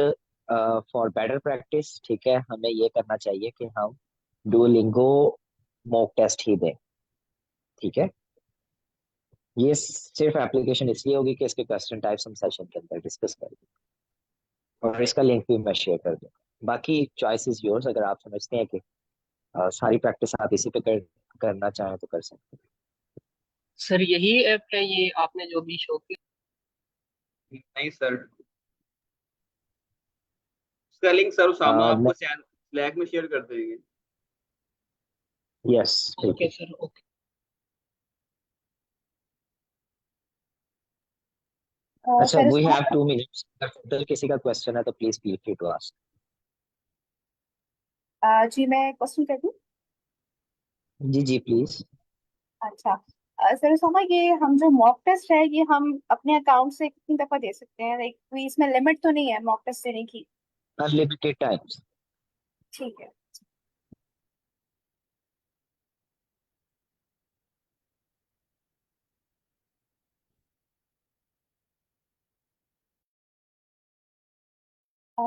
फॉर बेटर प्रैक्टिस, ठीक है, हमें ये करना चाहिए कि हम डुओलिंगो मॉक टेस्ट ही दें, ठीक है। ये सिर्फ एप्लीकेशन इसलिए होगी कि इसके क्वेश्चन टाइप्स हम सेशन के अंदर डिस्कस करेंगे, और इसका लिंक भी मैं शेयर कर दूंगा। बाकी चॉइस इज योर्स, अगर आप समझते हैं कि सारी प्रैक्टिस आप इसी पे करना चाहें तो कर सकते सर यही ऐप है ये आपने जो भी शो किया? नहीं सर, उसका लिंक सर उसामा हैं। आपको स्लैक में शेयर कर देंगे। यस, ओके बिल्कुल। Sir, okay. अच्छा, sir we Usama, have 2 minutes, अगर टोटल किसी का क्वेश्चन है तो please feel free to ask. जी मैं क्वेश्चन कर दूं? जी जी प्लीज। अच्छा, सर उसामा, ये हम जो मॉक टेस्ट है ये हम अपने अकाउंट से कितनी दफा दे सकते हैं? लाइक कोई इसमें लिमिट तो नहीं है मॉक टेस्ट देने की? Unlimited times. ठीक है।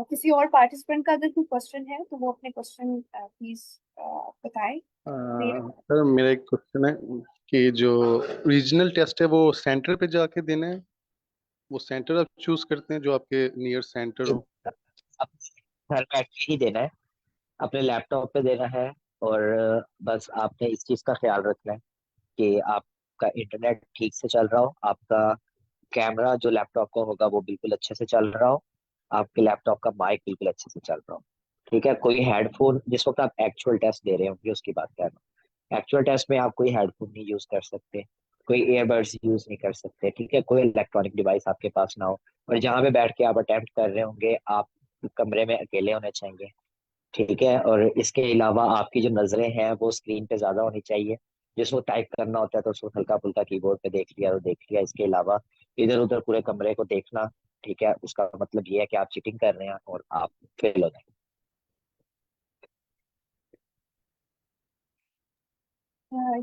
किसी और पार्टिसिपेंट का अगर कोई क्वेश्चन है तो वो अपने क्वेश्चन प्लीज बताएं। सर मेरा एक क्वेश्चन है कि जो रीजनल टेस्ट है वो सेंटर पे जाके देना है, वो सेंटर आप चूज करते हैं जो आपके नियर सेंटर हो? घर बैठ के ही देना है, अपने लैपटॉप पे देना है, और बस आपने इस चीज का ख्याल रखना है कि आपका इंटरनेट ठीक से चल रहा हो, आपका कैमरा जो लैपटॉप का होगा वो बिल्कुल अच्छे से चल रहा हो, आपके लैपटॉप का माइक बिल्कुल अच्छे से चल रहा हो, ठीक है। कोई हेडफोन, जिस वक्त आप एक्चुअल टेस्ट दे रहे होंगे उसकी बात कर रहा हूँ, एक्चुअल टेस्ट में आप कोई हेडफोन नहीं यूज कर सकते, कोई ईयरबड्स यूज नहीं कर सकते, ठीक है। कोई इलेक्ट्रॉनिक डिवाइस आपके पास ना हो, और जहाँ पे बैठ के आप अटेम्प्ट कर रहे होंगे आप कमरे में अकेले होने चाहिए, ठीक है। और इसके अलावा आपकी जो नजरें हैं वो स्क्रीन पे ज्यादा होनी चाहिए, जिसको टाइप करना होता है तो उसको हल्का फुल्का कीबोर्ड पे देख लिया तो देख लिया, इसके अलावा इधर उधर पूरे कमरे को देखना, ठीक है, उसका मतलब ये है कि आप चीटिंग कर रहे हैं और आप फेल हो जाएंगे।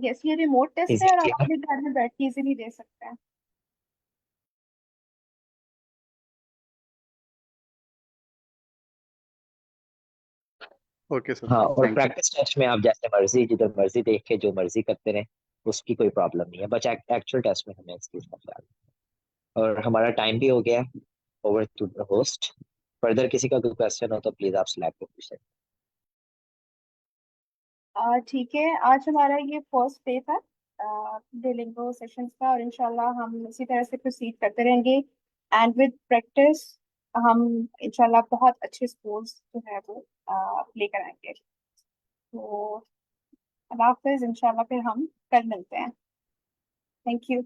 यस, ये रिमोट टेस्ट है और आप अपने घर में बैठ के इजीली दे सकते हैं। ओके सर, हाँ, और थैंक यू। प्रैक्टिस टेस्ट में आप जैसे मर्जी जिधर मर्जी देख के जो मर्जी करते रहे, उसकी कोई प्रॉब्लम नहीं है, बस एक्चुअल टेस्ट में हमें इस चीज का ख्याल रखना है। और हमारा टाइम भी हो गया है, over to the host. Further किसी का कोई क्वेश्चन हो तो प्लीज आप स्लैक पे पूछ सकते ठीक है, आज हमारा ये फर्स्ट डे था डुओलिंगो सेशंस का, और इंशाल्लाह हम इसी तरह से प्रोसीड करते रहेंगे, एंड विद प्रैक्टिस हम इंशाल्लाह बहुत अच्छे स्कोर्स जो है वो लेकर आएंगे। तो अल्लाह हाफिज, इंशाल्लाह फिर हम कल मिलते हैं। Thank you.